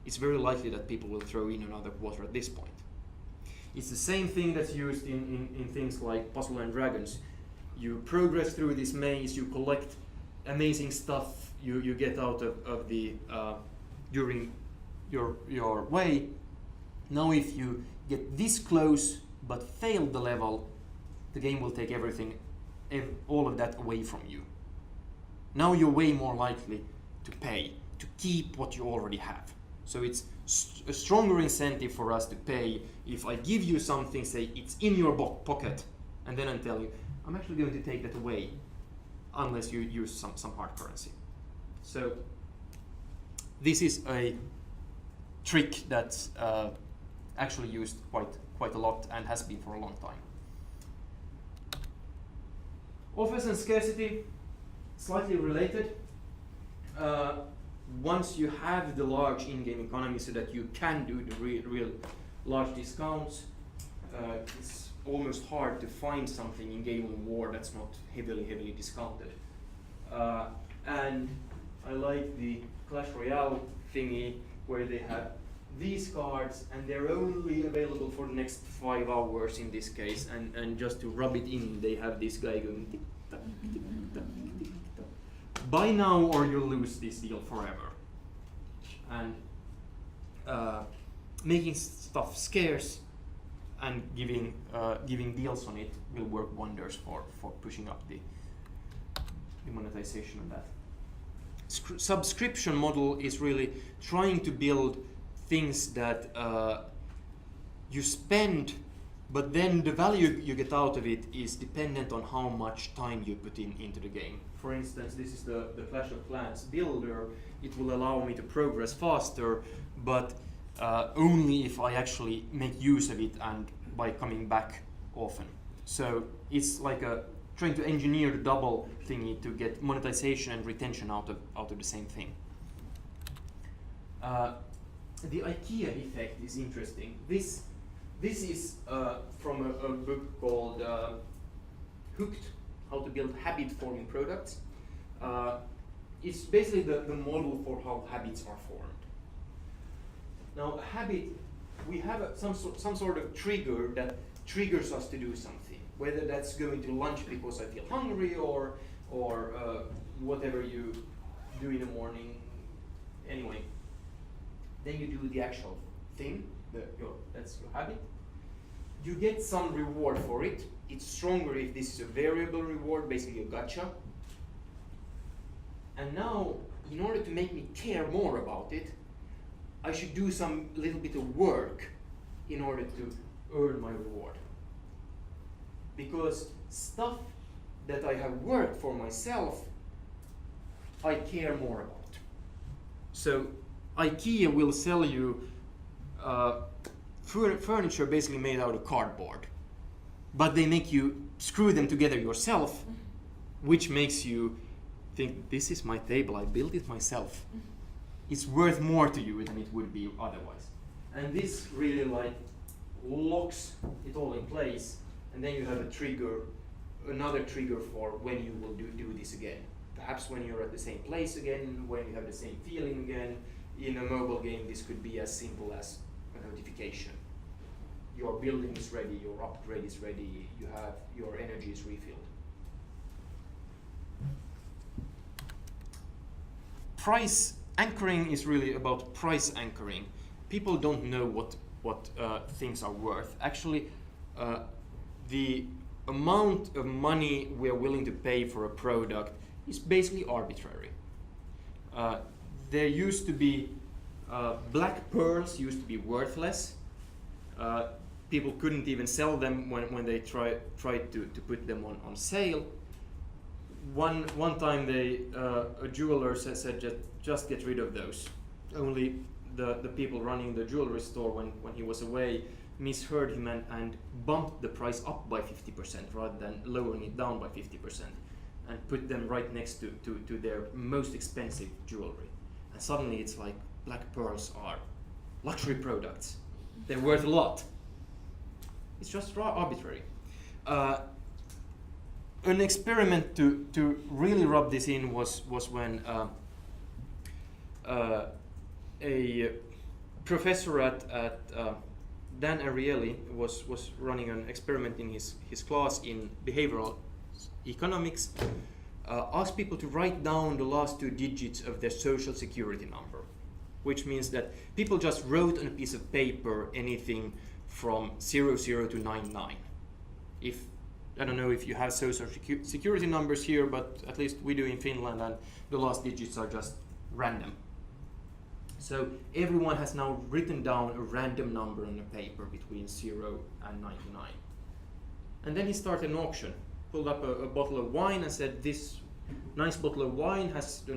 It's very likely that people will throw in another quarter at this point. It's the same thing that's used in things like Puzzle and Dragons. You progress through this maze, you collect amazing stuff you get out of the during your way. Now if you get this close but fail the level, the game will take all of that away from you. Now you're way more likely to pay, to keep what you already have. So it's a stronger incentive for us to pay if I give you something, say it's in your pocket, and then I tell you, I'm actually going to take that away, unless you use some hard currency. So this is a trick that's actually used quite quite a lot and has been for a long time. Offers and scarcity, slightly related. Once you have the large in-game economy so that you can do the real large discounts, it's almost hard to find something in Game of War that's not heavily discounted. And I like the Clash Royale thingy where they have these cards and they're only available for the next 5 hours in this case, and just to rub it in they have this guy going tick tock, tick tock, tick tock. Buy now or you'll lose this deal forever. And making stuff scarce and giving deals on it will work wonders for pushing up the monetization of that. Subscription model is really trying to build things that you spend, but then the value you get out of it is dependent on how much time you put into the game. For instance, this is the Clash of Clans builder. It will allow me to progress faster, but only if I actually make use of it and by coming back often. So it's like trying to engineer the double thingy to get monetization and retention out of the same thing. The IKEA effect is interesting. This is from a book called Hooked, How to Build Habit-Forming Products. It's basically the model for how habits are formed. Now, a habit, we have some sort of trigger that triggers us to do something, whether that's going to lunch because I feel hungry or whatever you do in the morning. Anyway, then you do the actual thing, that's your habit. You get some reward for it. It's stronger if this is a variable reward, basically a gotcha. And now, in order to make me care more about it, I should do some little bit of work in order to earn my reward. Because stuff that I have worked for myself, I care more about. So IKEA will sell you furniture basically made out of cardboard, but they make you screw them together yourself, which makes you think, this is my table, I built it myself. It's worth more to you than it would be otherwise. And this really like locks it all in place, and then you have a trigger, another trigger for when you will do this again. Perhaps when you're at the same place again, when you have the same feeling again. In a mobile game, this could be as simple as a notification. Your building is ready, your upgrade is ready, your energy is refilled. Price anchoring is really about price anchoring. People don't know what things are worth. Actually, the amount of money we are willing to pay for a product is basically arbitrary. There used to be black pearls used to be worthless. People couldn't even sell them when they tried to put them on sale. One time a jeweler said just get rid of those. Only the people running the jewelry store when he was away misheard him and bumped the price up by 50% rather than lowering it down by 50%, and put them right next to their most expensive jewelry. And suddenly it's like black pearls are luxury products. They're worth a lot. It's just arbitrary. An experiment to really rub this in was when a professor at Dan Ariely was running an experiment in his class in behavioral economics. Asked people to write down the last 2 digits of their social security number, which means that people just wrote on a piece of paper anything from 00 to 99. I don't know if you have social security numbers here, but at least we do in Finland, and the last digits are just random. So everyone has now written down a random number on a paper between 0 and 99. And then he started an auction. Pulled up a bottle of wine and said, this nice bottle of wine has the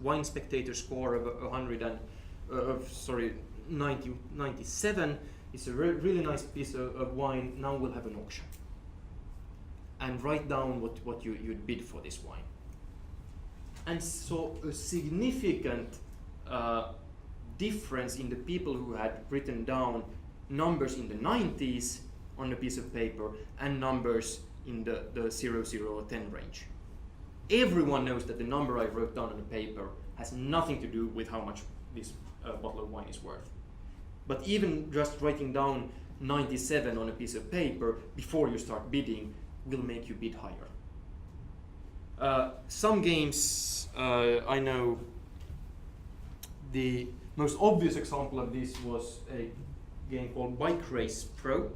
wine spectator score of 97. it's a really nice piece of wine, now we'll have an auction. And write down what you'd bid for this wine. And so a significant difference in the people who had written down numbers in the 90s on a piece of paper and numbers in the 0, 0 or 10 range. Everyone knows that the number I wrote down on the paper has nothing to do with how much this bottle of wine is worth. But even just writing down 97 on a piece of paper before you start bidding will make you bid higher. Some games, I know the most obvious example of this was a game called Bike Race Pro.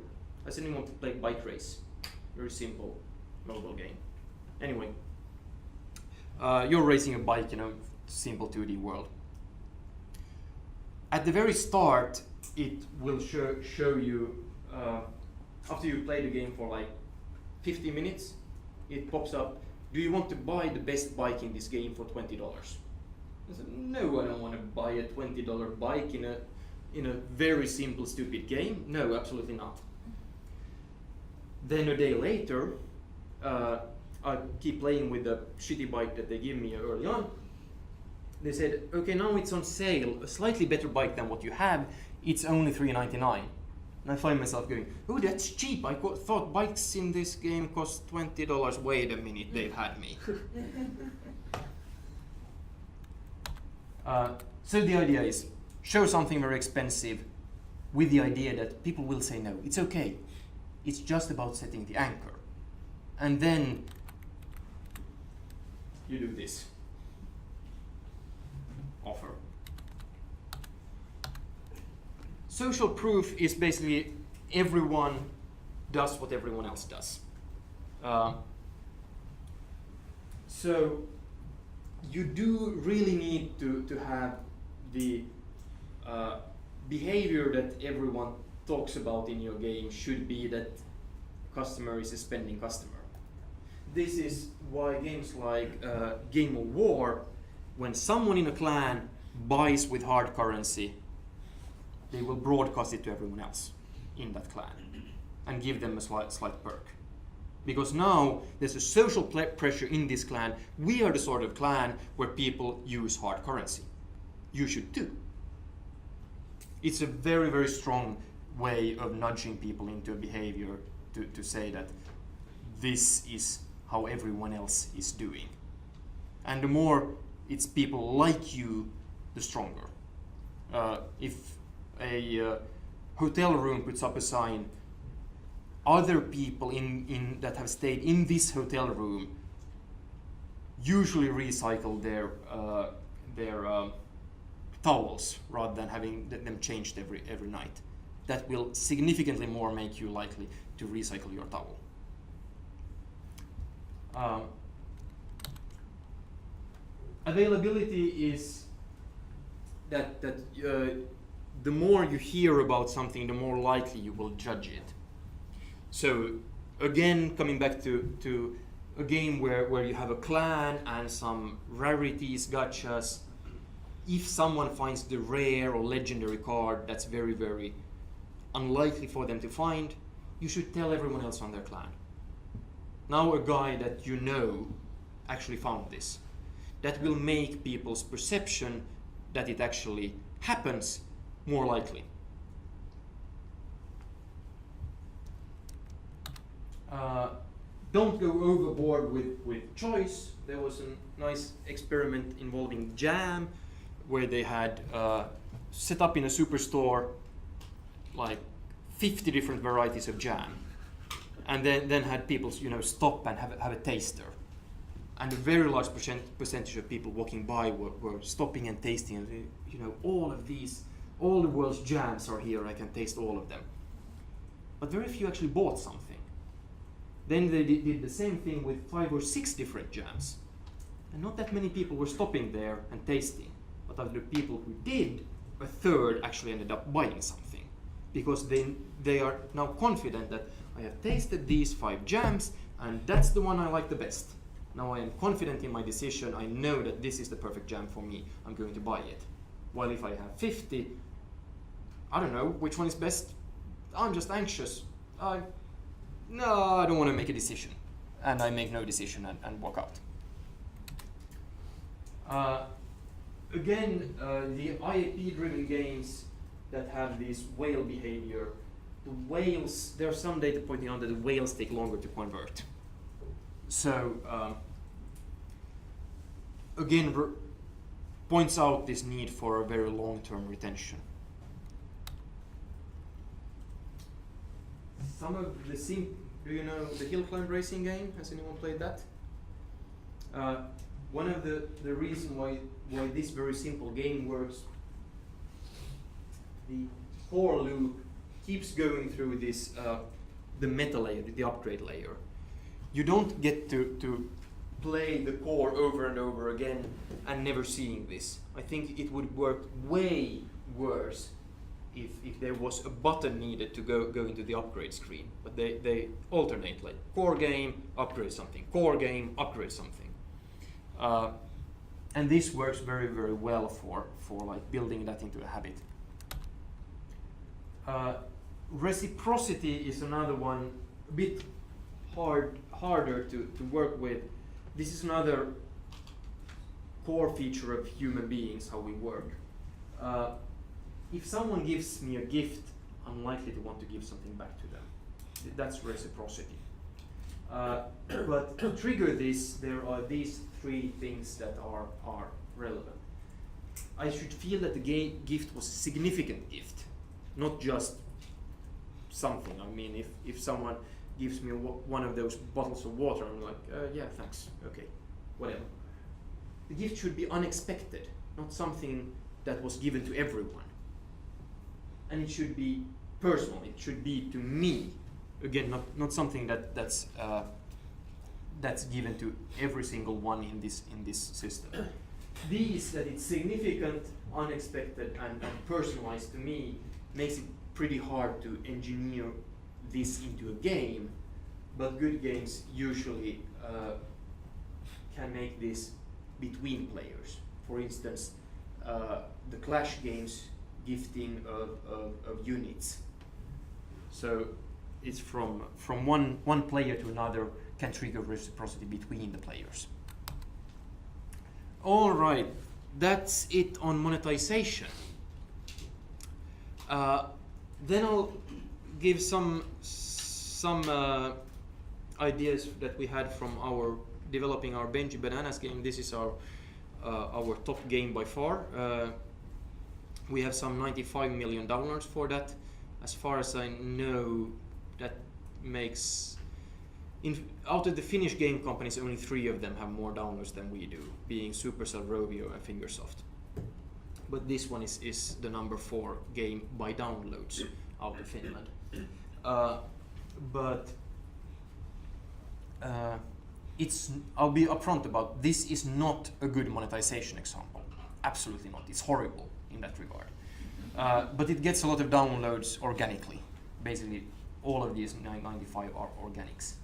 Has anyone played Bike Race? Very simple mobile game. Anyway, you're racing a bike in a simple 2D world. At the very start, it will show you, after you play the game for like 50 minutes, it pops up, do you want to buy the best bike in this game for $20? I said, no, I don't want to buy a $20 bike in a very simple, stupid game. No, absolutely not. Then a day later, I keep playing with the shitty bike that they give me early on. They said, okay, now it's on sale, a slightly better bike than what you have, it's only $3.99. And I find myself going, oh, that's cheap. I thought bikes in this game cost $20. Wait a minute, they've had me. So the idea is, show something very expensive with the idea that people will say no. It's okay. It's just about setting the anchor. And then you do this. Offer. Social proof is basically everyone does what everyone else does. So you do really need to have the behavior that everyone talks about in your game should be that customer is a spending customer. This is why games like Game of War, when someone in a clan buys with hard currency, they will broadcast it to everyone else in that clan and give them a slight perk. Because now there's a social pressure in this clan. We are the sort of clan where people use hard currency. You should too. It's a very, very strong way of nudging people into a behavior to say that this is how everyone else is doing. And the more it's people like you, the stronger. If a hotel room puts up a sign, other people in that have stayed in this hotel room usually recycle their towels rather than having them changed every night. That will significantly more make you likely to recycle your towel. Availability is that the more you hear about something, the more likely you will judge it. So again, coming back to a game where you have a clan and some rarities, gachas, if someone finds the rare or legendary card that's very, very unlikely for them to find, you should tell everyone else on their clan. Now a guy that you know actually found this. That will make people's perception that it actually happens more likely. Don't go overboard with choice. There was a nice experiment involving jam where they had set up in a superstore like 50 different varieties of jam, and then had people stop and have a taster. And a very large percentage of people walking by were stopping and tasting, and all the world's jams are here, I can taste all of them. But very few actually bought something. Then they did the same thing with 5 or 6 different jams. And not that many people were stopping there and tasting. But of the people who did, a third actually ended up buying something. Because they are now confident that I have tasted these 5 jams and that's the one I like the best. Now I am confident in my decision, I know that this is the perfect jam for me, I'm going to buy it. While if I have 50, I don't know which one is best, I'm just anxious. No, I don't want to make a decision. And I make no decision and walk out. Again, the IAP-driven games that have this whale behavior, the whales, there are some data pointing out that the whales take longer to convert. So, again, points out this need for a very long-term retention. Some of the do you know the hill climb racing game? Has anyone played that? One of the reason why this very simple game works, the for loop keeps going through this the meta layer, the upgrade layer. You don't get to play the core over and over again and never seeing this. I think it would work way worse if there was a button needed to go into the upgrade screen. But they alternate, like core game, upgrade something, core game, upgrade something. And this works very, very well for like building that into a habit. Reciprocity is another one, a bit harder to work with. This is another core feature of human beings, how we work. If someone gives me a gift, I'm likely to want to give something back to them. That's reciprocity. But to trigger this, there are these three things that are relevant. I should feel that the gift was a significant gift, not just something. I mean, if someone gives me one of those bottles of water, I'm like, yeah, thanks, okay, whatever. The gift should be unexpected, not something that was given to everyone. And it should be personal, it should be to me. Again, not something that's given to every single one in this system. These, that it's significant, unexpected, and personalized to me, makes it pretty hard to engineer this into a game, but good games usually can make this between players. For instance, the Clash games gifting of units. So it's from one player to another, can trigger reciprocity between the players. All right, that's it on monetization. Then I'll give some ideas that we had from developing our Benji Bananas game. This is our top game by far. We have some 95 million downloads for that. As far as I know, that makes, out of the Finnish game companies, only 3 of them have more downloads than we do, being Supercell, Rovio, and Fingersoft. But this one is the number 4 game by downloads out of Finland. I'll be upfront about this is not a good monetization example. Absolutely not. It's horrible in that regard. But it gets a lot of downloads organically. Basically, all of these 95 are organics.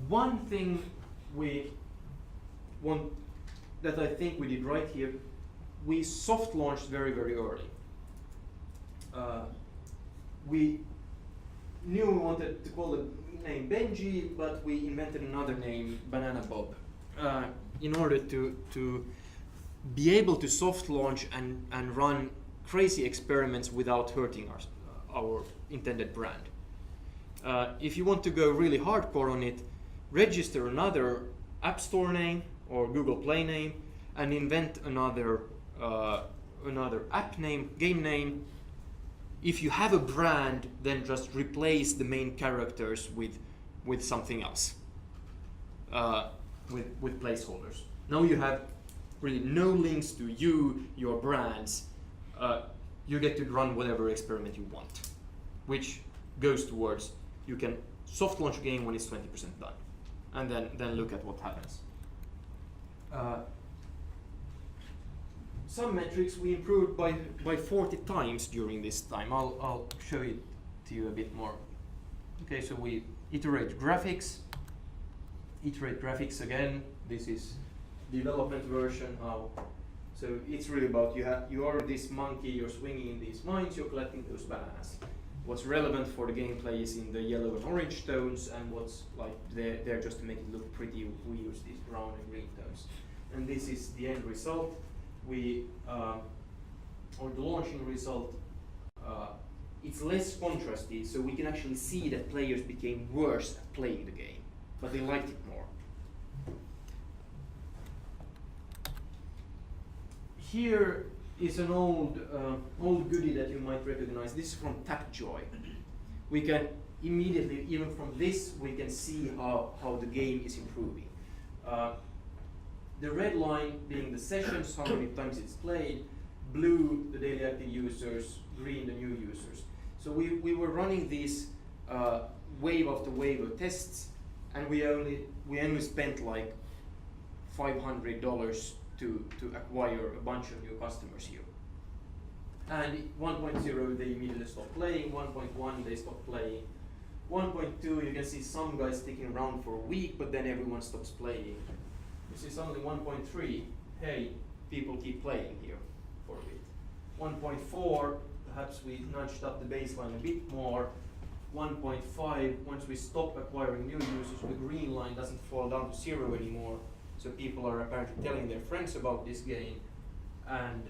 One thing that I think we did right here, we soft launched very, very early. We knew we wanted to call the name Benji, but we invented another name, Banana Bob, in order to be able to soft launch and run crazy experiments without hurting our intended brand. If you want to go really hardcore on it, register another App Store name or Google Play name and invent another app name, game name. If you have a brand, then just replace the main characters with something else, with placeholders. Now you have really no links to your brands. You get to run whatever experiment you want, which goes towards, you can soft launch a game when it's 20% done, and then look at what happens. Some metrics we improved by 40 times during this time. I'll show it to you a bit more. Okay, so we iterate graphics again. This is development version, how So it's really about you are this monkey, you're swinging in these mines, you're collecting those bananas. What's relevant for the gameplay is in the yellow and orange tones, and what's like there just to make it look pretty, we use these brown and green tones. And this is the end result. We or the launching result. It's less contrasty, so we can actually see that players became worse at playing the game, but they liked it more. Here is an old goodie that you might recognize. This is from Tapjoy. We can immediately, even from this, we can see how the game is improving. The red line being the sessions, how many times it's played, blue the daily active users, green the new users. So we were running these wave after wave of tests, and we only spent like $500 to acquire a bunch of new customers here. And 1.0 they immediately stopped playing, 1.1 they stopped playing, 1.2 you can see some guys sticking around for a week, but then everyone stops playing. You see suddenly 1.3, hey, people keep playing here for a bit. 1.4, perhaps we nudged up the baseline a bit more. 1.5, once we stop acquiring new users, the green line doesn't fall down to 0 anymore. So people are apparently telling their friends about this game, and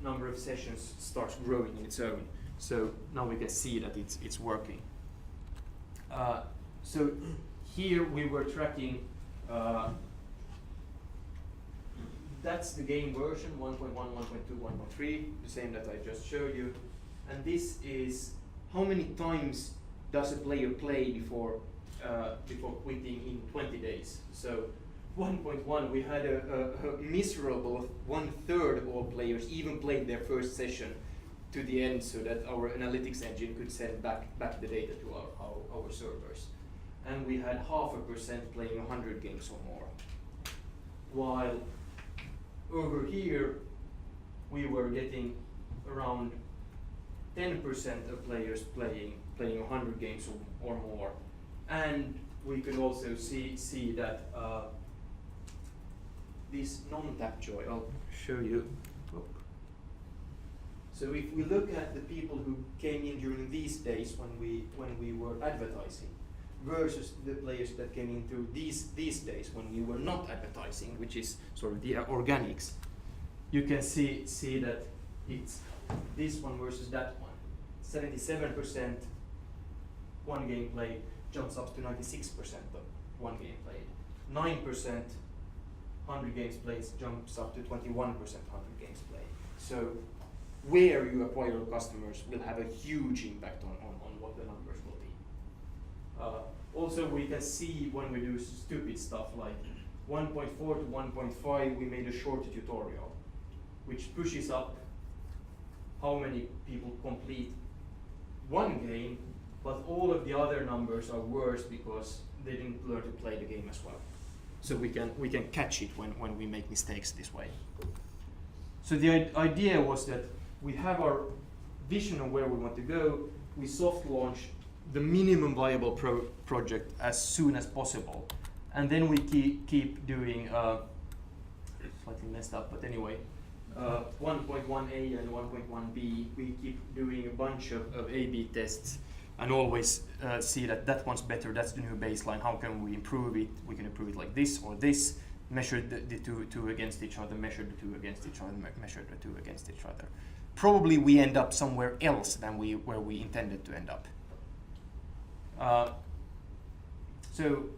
number of sessions starts growing on its own. So now we can see that it's working. So here we were tracking, that's the game version, 1.1, 1.2, 1.3, the same that I just showed you. And this is how many times does a player play before quitting in 20 days. So 1.1, we had a miserable 1/3 of all players even played their first session to the end, so that our analytics engine could send back the data to our servers. And we had 0.5% playing 100 games or more. While over here, we were getting around 10% of players playing 100 games or more. And we could also see that this non-Tapjoy, I'll show you. So if we look at the people who came in during these days when we were advertising, versus the players that came into these days when we were not advertising, which is sort of the organics, you can see that it's this one versus that one. 77% one game played jumps up to 96% of one game played. 9% 100 games played jumps up to 21% 100 games played. So where you acquire customers will have a huge impact on what the numbers will be. Also, we can see when we do stupid stuff like 1.4 to 1.5, we made a short tutorial, which pushes up how many people complete one game, but all of the other numbers are worse because they didn't learn to play the game as well. So we can catch it when we make mistakes this way. So the idea was that we have our vision of where we want to go, we soft launch the minimum viable project as soon as possible, and then we keep doing slightly messed up, but anyway, 1.1a and 1.1b, we keep doing a bunch of A/B tests and always see that one's better, that's the new baseline, how can we improve it? We can improve it like this or this, measure the two against each other, measure the two against each other, measure the two against each other. Probably we end up somewhere else than where we intended to end up. So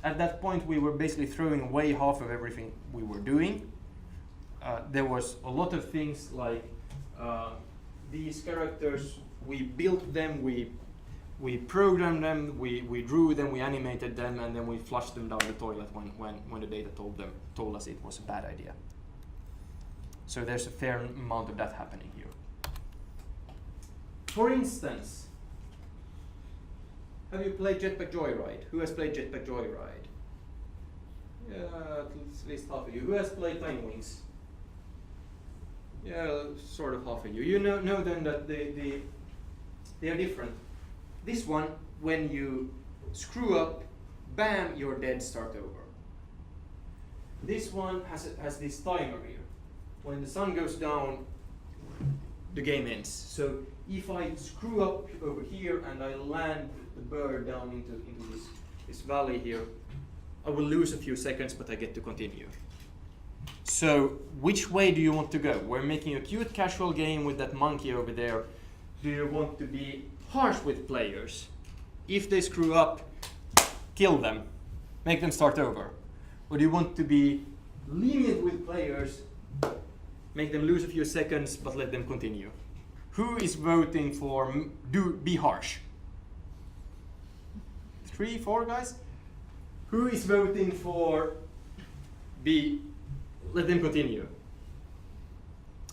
at that point we were basically throwing away half of everything we were doing. There was a lot of things like these characters, we built them, we programmed them, we drew them, we animated them, and then we flushed them down the toilet when the data told us it was a bad idea. So there's a fair amount of that happening here. For instance, have you played Jetpack Joyride? Who has played Jetpack Joyride? Yeah, at least half of you. Who has played Tiny Wings? Yeah, sort of half of you. You know then that they are different. This one, when you screw up, bam, you're dead, start over. This one has this timer here. when the sun goes down, the game ends. So if I screw up over here and I land the bird down into this valley here, I will lose a few seconds, but I get to continue. So which way do you want to go? We're making a cute casual game with that monkey over there. Do you want to be harsh with players? If they screw up, kill them, make them start over. Or do you want to be lenient with players, make them lose a few seconds, but let them continue? Who is voting for be harsh? 3, 4 guys? Who is voting for let them continue?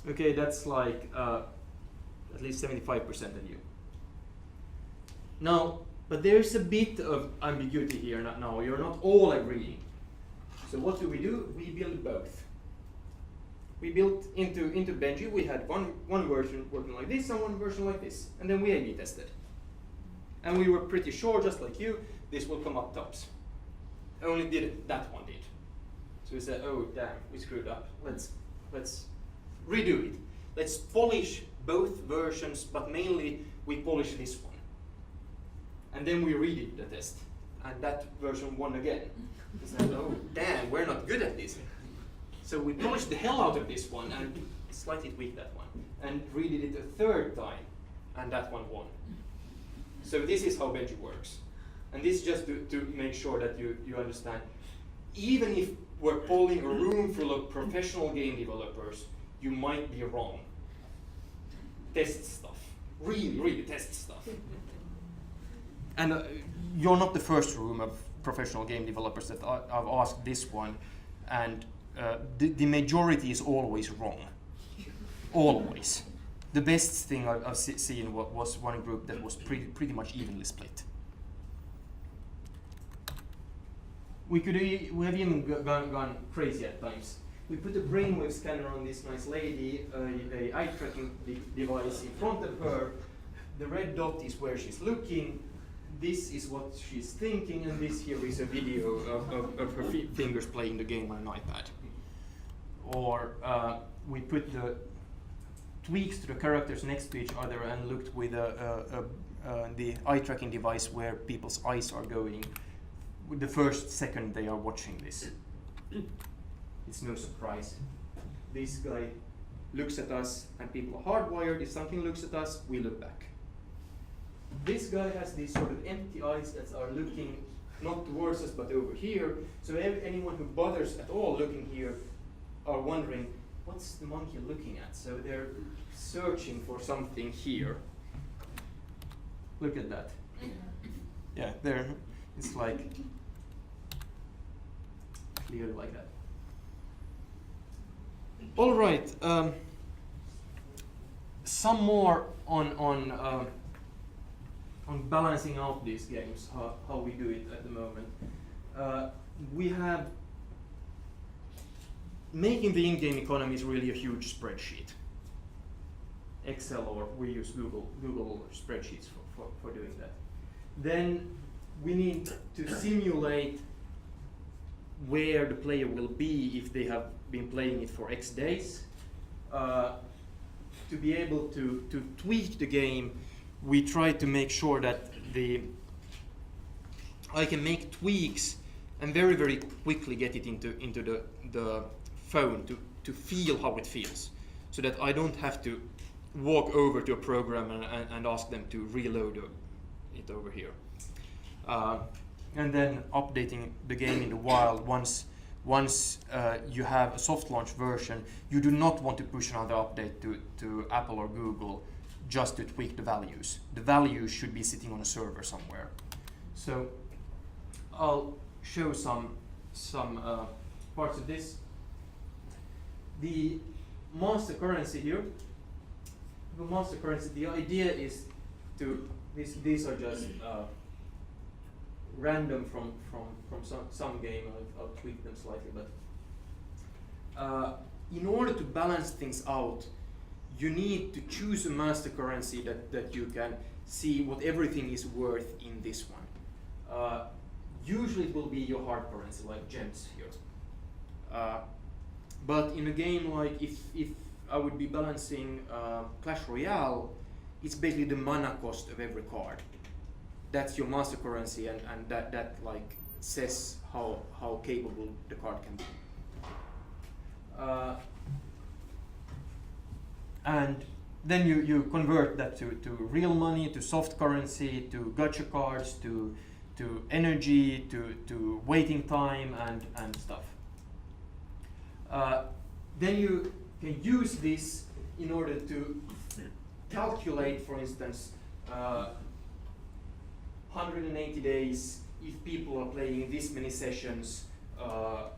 Okay, that's like at least 75% of you. Now, but there's a bit of ambiguity here now. You're not all agreeing. So what do? We build both. We built into Benji, we had one version working like this and one version like this. And then we A/B tested. And we were pretty sure, just like you, this will come up tops. Only that one did. So we said, oh damn, we screwed up. Let's redo it. Let's polish both versions, but mainly we polish this one. And then we redid the test. And that version won again. We said, oh damn, we're not good at this. So we polished the hell out of this one and slightly tweaked that one. And redid it a third time, and that one won. So this is how Benji works. And this is just to make sure that you understand. Even if we're polling a room full of professional game developers, you might be wrong. Test stuff. Really test stuff. And you're not the first room of professional game developers that I've asked this one, and the majority is always wrong. Always. The best thing I've seen was one group that was pretty much evenly split. We have even gone crazy at times. We put a brainwave scanner on this nice lady, a eye tracking device in front of her. The red dot is where she's looking. This is what she's thinking, and this here is a video of her fingers playing the game on an iPad. Or we put the tweaks to the characters next to each other and looked with the eye tracking device where people's eyes are going the first second they are watching this. It's no surprise. This guy looks at us, and people are hardwired. If something looks at us, we look back. This guy has these sort of empty eyes that are looking not towards us but over here. So anyone who bothers at all looking here are wondering, what's the monkey looking at? So they're searching for something here. Look at that. Yeah, there. It's like clear like that. All right. Some more on balancing out these games, how we do it at the moment. We have making the in-game economy is really a huge spreadsheet. Excel, or we use Google spreadsheets for doing that. Then we need to simulate where the player will be if they have been playing it for X days. To be able to tweak the game, we try to make sure that I can make tweaks and very, very quickly get it into the phone to feel how it feels, so that I don't have to walk over to a program and ask them to reload it over here. And then updating the game in the wild. Once you have a soft launch version, you do not want to push another update to Apple or Google just to tweak the values. The values should be sitting on a server somewhere. So I'll show some parts of this. The master currency here. The master currency. The idea is these are just random from some game. I'll tweak them slightly, but in order to balance things out, you need to choose a master currency that you can see what everything is worth in this one. Usually it will be your hard currency, like gems here. But in a game like if I would be balancing Clash Royale, it's basically the mana cost of every card. That's your master currency, and that like says how capable the card can be. And then you convert that to real money, to soft currency, to gacha cards, to energy, to waiting time and stuff. Then you can use this in order to calculate, for instance, 180 days. If people are playing this many sessions, how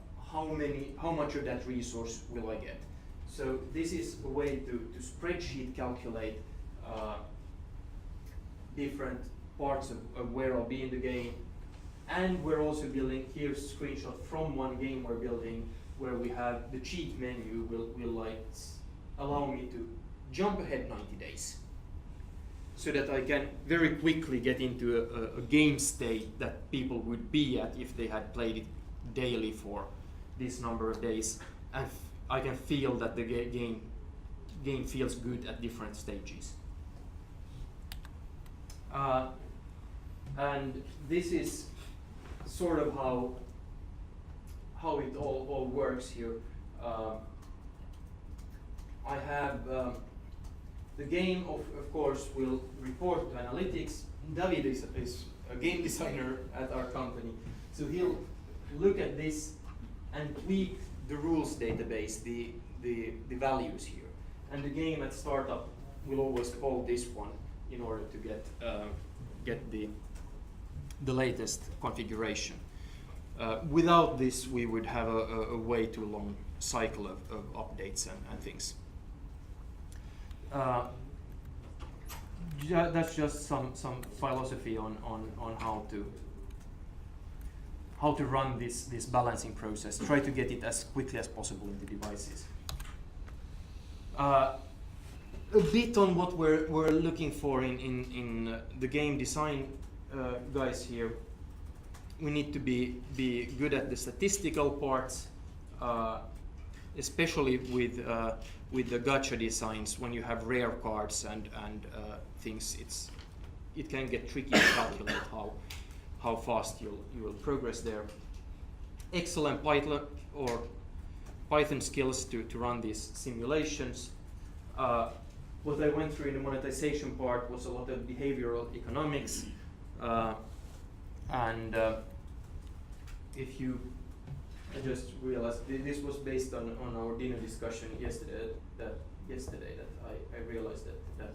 much of that resource will I get? So this is a way to spreadsheet calculate different parts of where I'll be in the game. And we're also building, here's a screenshot from one game we're building, where we have the cheat menu will like allow me to jump ahead 90 days. So that I can very quickly get into a game state that people would be at if they had played it daily for this number of days. And I can feel that the game feels good at different stages. And this is sort of how it all works here. I have the game, of course, will report to analytics. David is a game designer at our company, so he'll look at this and tweak the rules database, the values here. And the game at startup will always call this one in order to get the latest configuration. Without this, we would have a way too long cycle of updates and things. That's just some philosophy on how to run this balancing process. Try to get it as quickly as possible in the devices. A bit on what we're looking for in the game design guys here. We need to be good at the statistical parts, especially with the gacha designs. When you have rare cards and things, it can get tricky to calculate how fast you will progress there. Excellent Python skills to run these simulations. What I went through in the monetization part was a lot of behavioral economics, and I just realized this was based on our dinner discussion yesterday that I realized that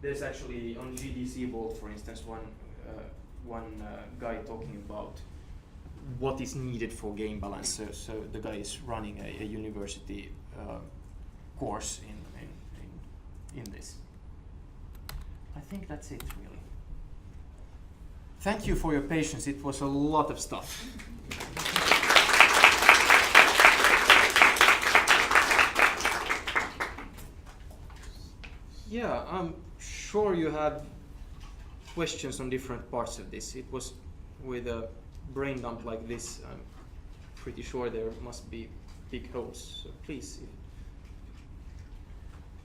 there's actually on GDC Vault, for instance, one guy talking about what is needed for game balance. So the guy is running a university course in this. I think that's it, really. Thank you for your patience. It was a lot of stuff. Yeah, I'm sure you have questions on different parts of this. It was with a brain dump like this. I'm pretty sure there must be big holes. So please.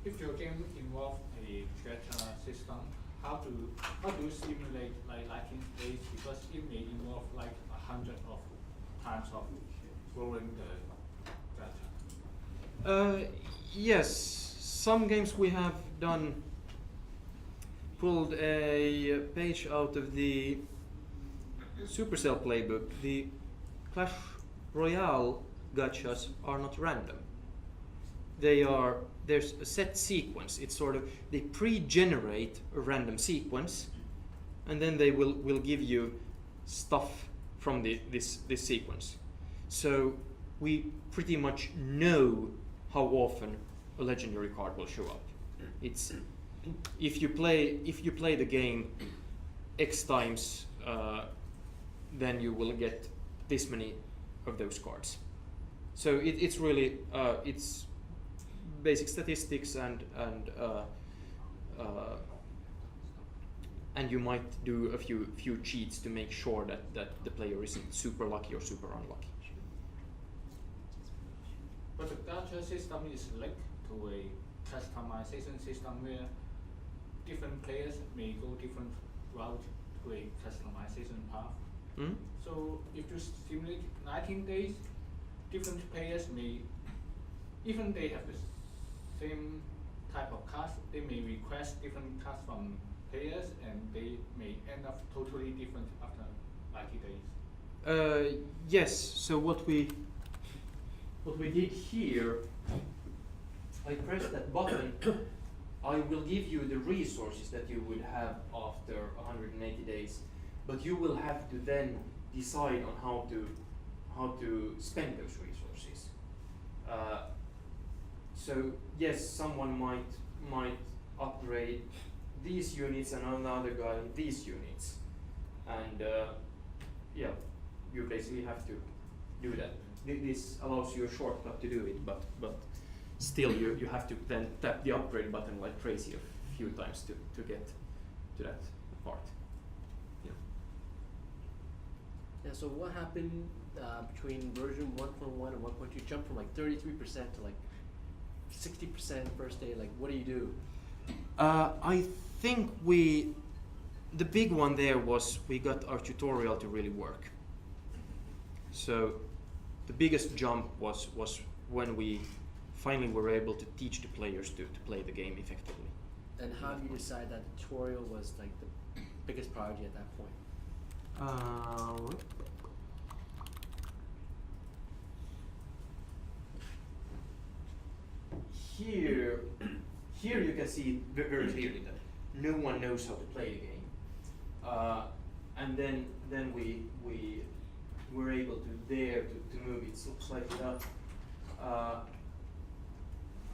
If your game involves a gacha system, how do you simulate like lacking days? Because it may involve like 100 of times of rolling the gacha. Yes. Some games we have pulled a page out of the Supercell playbook. The Clash Royale gachas are not random. There's a set sequence. It's sort of, they pre-generate a random sequence, and then they will give you stuff from this sequence. So we pretty much know how often a legendary card will show up. It's if you play the game X times, then you will get this many of those cards. So it's really it's basic statistics and you might do a few cheats to make sure that the player isn't super lucky or super unlucky. gacha system is linked to a customization system where different players may go different route to a customization path. Mm? So if you simulate 19 days, different players may, even they have the same type of cards, they may request different cards from players and they may end up totally different after 90 days. Yes. So what we did here, I press that button. I will give you the resources that you would have after 180 days, but you will have to then decide on how to spend those resources. So yes, someone might upgrade these units and another guy these units, and yeah, you basically have to do that. This allows you a shortcut to do it, but still you have to then tap the upgrade button like crazy a few times to get to that part. Yeah. Yeah, so what happened between version 1.1 and 1.2? Jump from like 33% to like 60% first day. Like, what do you do? I think the big one there was we got our tutorial to really work. So the biggest jump was when we finally were able to teach the players to play the game effectively. And how do you decide that the tutorial was like the biggest priority at that point? Here you can see very clearly that no one knows how to play the game, and then we were able to move it slightly up.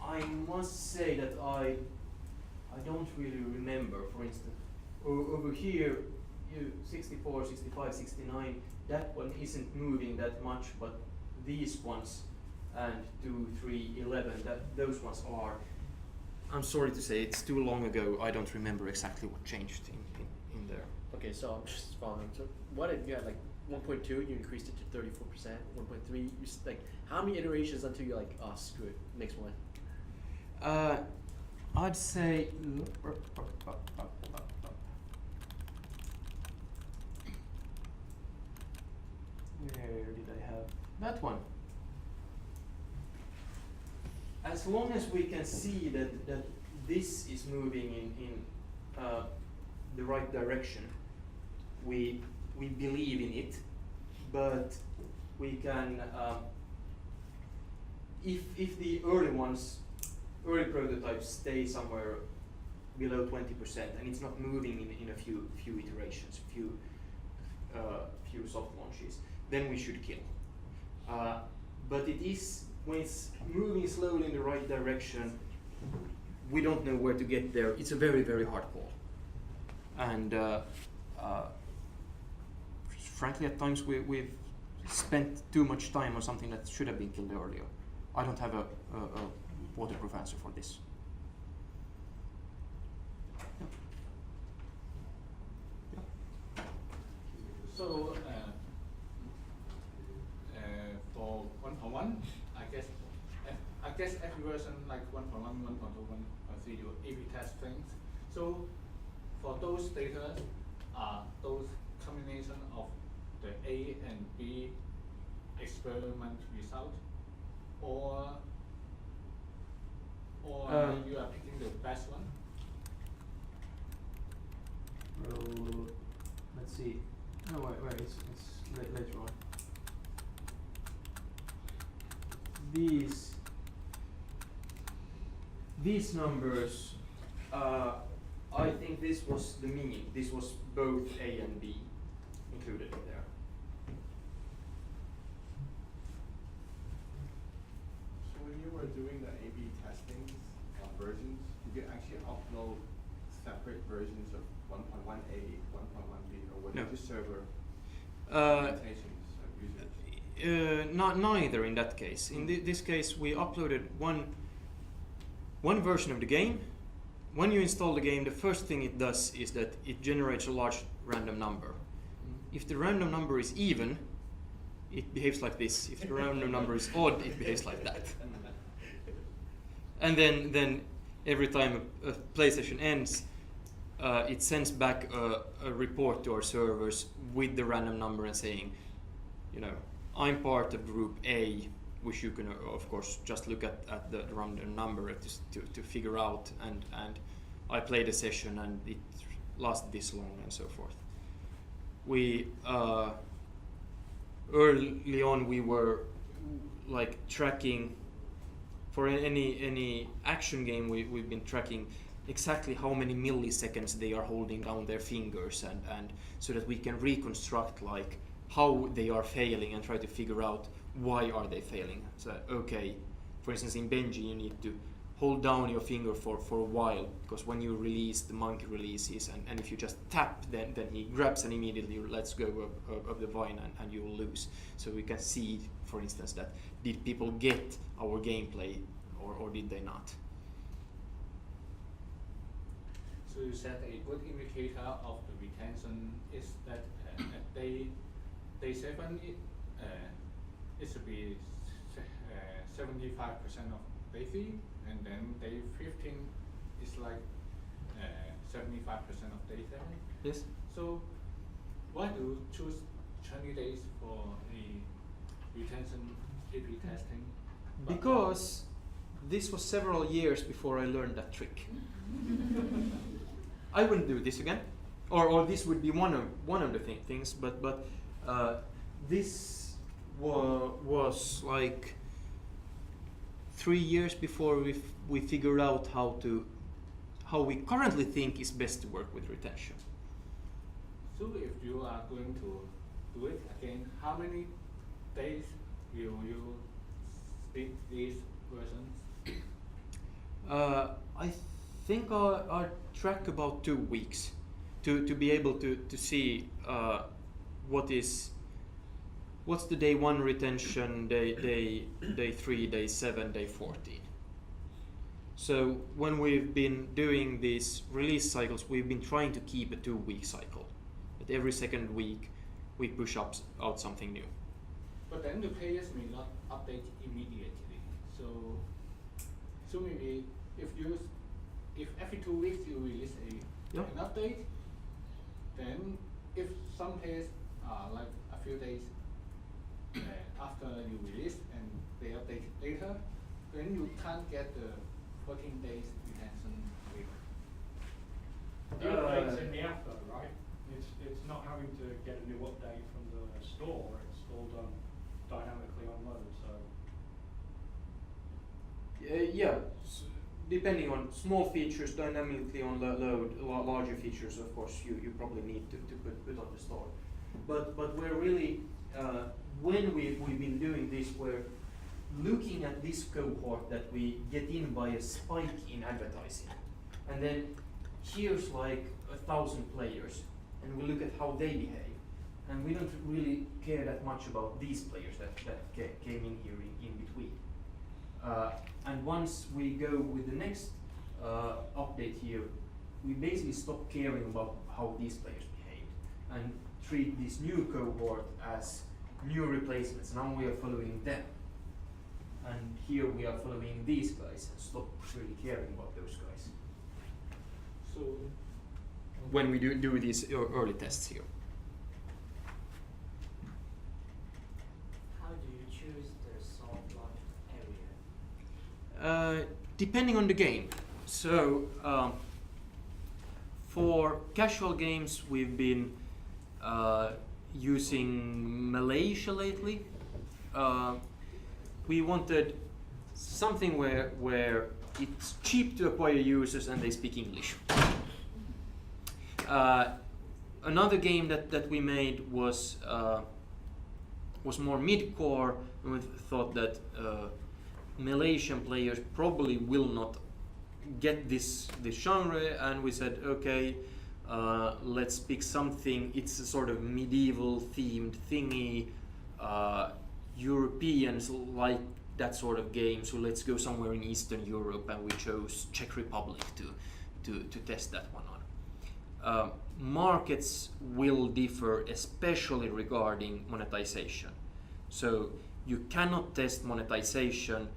I must say that I don't really remember. For instance, over here, 64, 65, 69. That one isn't moving that much, but these ones and 2, 3, 11. Those ones are. I'm sorry to say, it's too long ago. I don't remember exactly what changed in there. Okay, so I'm just following. So what if you had like 1.2, you increased it to 34%, 1.3, you like how many iterations until you're like, oh screw it, next one? I'd say where did I have that one? As long as we can see that this is moving in the right direction, we believe in it, but we can if the early prototypes stay somewhere below 20% and it's not moving in a few iterations, few soft launches, then we should kill. But it is when it's moving slowly in the right direction, we don't know where to get there. It's a very, very hard call, and frankly, at times we've spent too much time on something that should have been killed earlier. I don't have a waterproof answer for this. So for 1.1, I guess every version like 1.1, 1.2, 1.3, you A/B test things. So for those data, those combination of the A and B experiment result, or you are picking the best one? Let's see. No, wait, it's later on. These numbers, I think this was the mean. This was both A and B included in there. So when you were doing the A/B testing versions, did you actually upload separate versions of 1.1A, 1.1B, or was it just server presentations of users? Neither in that case. In this case, we uploaded one version of the game. When you install the game, the first thing it does is that it generates a large random number. If the random number is even, it behaves like this. If the random number is odd, it behaves like that. And then every time a play session ends, it sends back a report to our servers with the random number and saying, you know, I'm part of group A, which you can of course just look at the random number to figure out, and I played a session and it lasted this long and so forth. We early on we were like tracking for any action game. We've been tracking exactly how many milliseconds they are holding down their fingers, and so that we can reconstruct like how they are failing and try to figure out why are they failing. So okay, for instance in Benji you need to hold down your finger for a while, because when you release, the monkey releases, and if you just tap, then he grabs and immediately lets go of the vine, and you will lose. So we can see, for instance, that did people get our gameplay or did they not. So you said a good indicator of the retention is that at day 7 it should be 75% of day 3, and then day 15 is like 75% of day 7. Yes. So why do you choose 20 days for a retention A/B testing? Because this was several years before I learned that trick. I wouldn't do this again, or this would be one of the things. But this was like 3 years before we figured out how we currently think is best to work with retention. So if you are going to do it again, how many days will you stick these versions? I think I'll track about 2 weeks to be able to see what's the day 1 retention, day 3, day 7, day 14. So when we've been doing these release cycles, we've been trying to keep a 2-week cycle. But every second week we push out something new. But then the players may not update immediately. So maybe if every 2 weeks you release an update, then if some players are like a few days after you release and they update later, then you can't get the 14 days retention waiver. The update's in the app though, right? It's not having to get a new update from the store, it's all done dynamically on load, so. Depending on small features dynamically on load, larger features of course you probably need to put on the store. But we're really, when we've been doing this, we're looking at this cohort that we get in by a spike in advertising. And then here's like 1,000 players, and we look at how they behave. And we don't really care that much about these players that came in here in between. And once we go with the next update here, we basically stop caring about how these players behave and treat this new cohort as new replacements. Now we are following them. And here we are following these guys and stop really caring about those guys. So when we do these early tests here. How do you choose the soft launch area? Depending on the game. So for casual games we've been using Malaysia lately. We wanted something where it's cheap to acquire users and they speak English. Another game that we made was more mid-core, and we thought that Malaysian players probably will not get this genre, and we said, okay, let's pick something. It's a sort of medieval themed thingy. Europeans like that sort of game, so let's go somewhere in Eastern Europe, and we chose Czech Republic to test that one on. Markets will differ, especially regarding monetization. So you cannot test monetization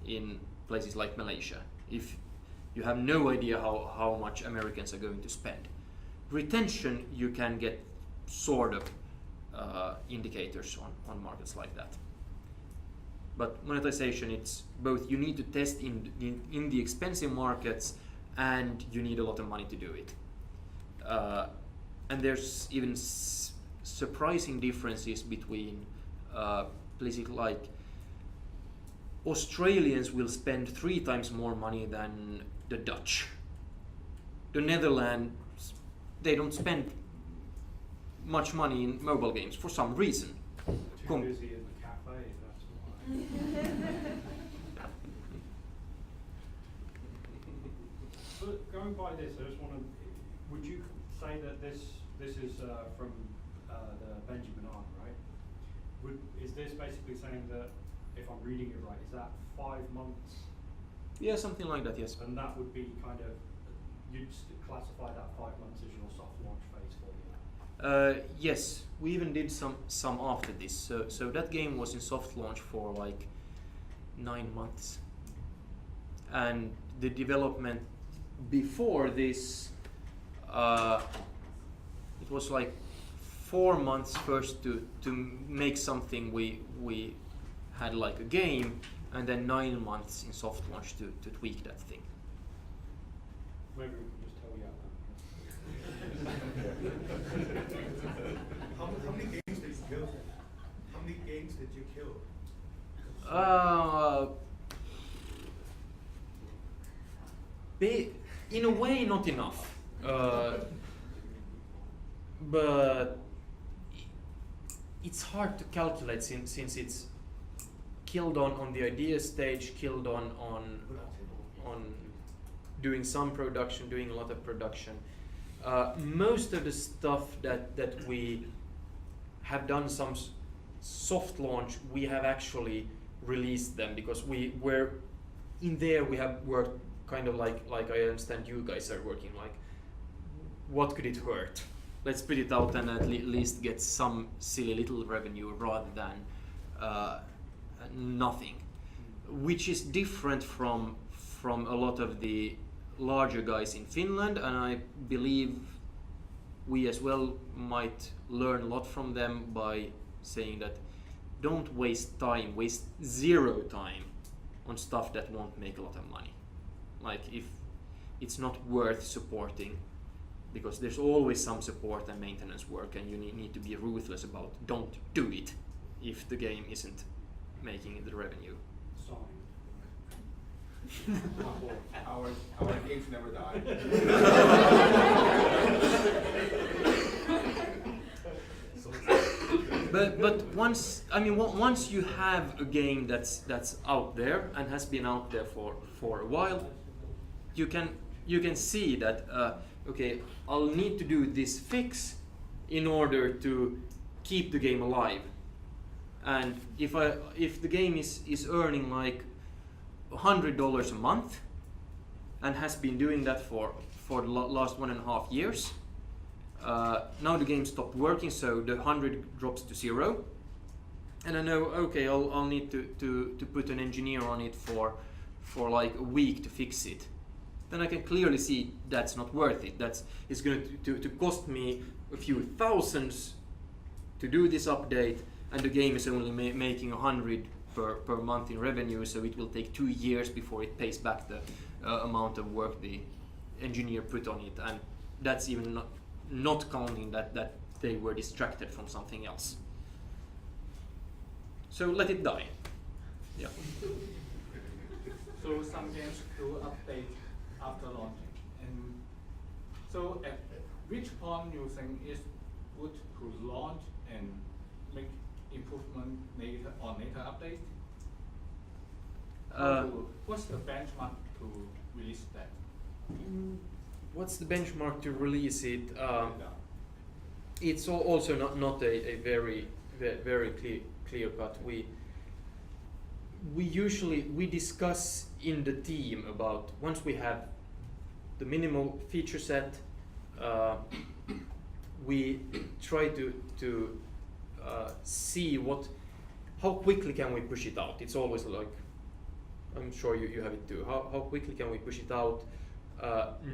in places like Malaysia. if you have no idea how much Americans are going to spend. Retention, you can get sort of indicators on markets like that. But monetization, it's both you need to test in the expensive markets and you need a lot of money to do it. And there's even surprising differences between places like Australians will spend 3 times more money than the Dutch. The Netherlands, they don't spend much money in mobile games for some reason. Too busy in the cafe, that's why. But going by this, I just want to. Would you say that this is from the Benjamin Arm, right? Is this basically saying that, if I'm reading it right, is that 5 months? Yeah, something like that, yes. And that would be kind of, you'd classify that 5 months as your soft launch phase for you? Yes, we even did some after this. So that game was in soft launch for like 9 months, and the development before this, it was like 4 months first to make something we had like a game, and then 9 months in soft launch to tweak that thing. Maybe we can just tell you out. How many games did you kill? How many games did you kill? In a way, not enough. But it's hard to calculate since it's killed on the idea stage, killed on doing some production, doing a lot of production. Most of the stuff that we have done some soft launch, we have actually released them, because we were in there. We have worked kind of like I understand you guys are working, like, what could it hurt? Let's put it out and at least get some silly little revenue rather than nothing, which is different from a lot of the larger guys in Finland, and I believe we as well might learn a lot from them by saying that don't waste zero time on stuff that won't make a lot of money. Like, if it's not worth supporting, because there's always some support and maintenance work, and you need to be ruthless about don't do it if the game isn't making the revenue. Our games never die. But once you have a game that's out there and has been out there for a while, you can see that okay, I'll need to do this fix in order to keep the game alive. And if the game is earning like $100 a month and has been doing that for the last 1.5 years, now the game stopped working, so the 100 drops to 0, and I know, okay, I'll need to put an engineer on it for like a week to fix it. Then I can clearly see that's not worth it. It's going to cost me a few thousands to do this update, and the game is only making 100 per month in revenue, so it will take 2 years before it pays back the amount of work the engineer put on it, and that's even not counting that they were distracted from something else. So let it die. Yeah. So some games do update after launching, and so at which point you think is good to launch and make improvement later update? What's the benchmark to release that? What's the benchmark to release it? It's also not a very clear cut. We usually discuss in the team about, once we have the minimal feature set, we try to see how quickly can we push it out. It's always like, I'm sure you have it too. How quickly can we push it out,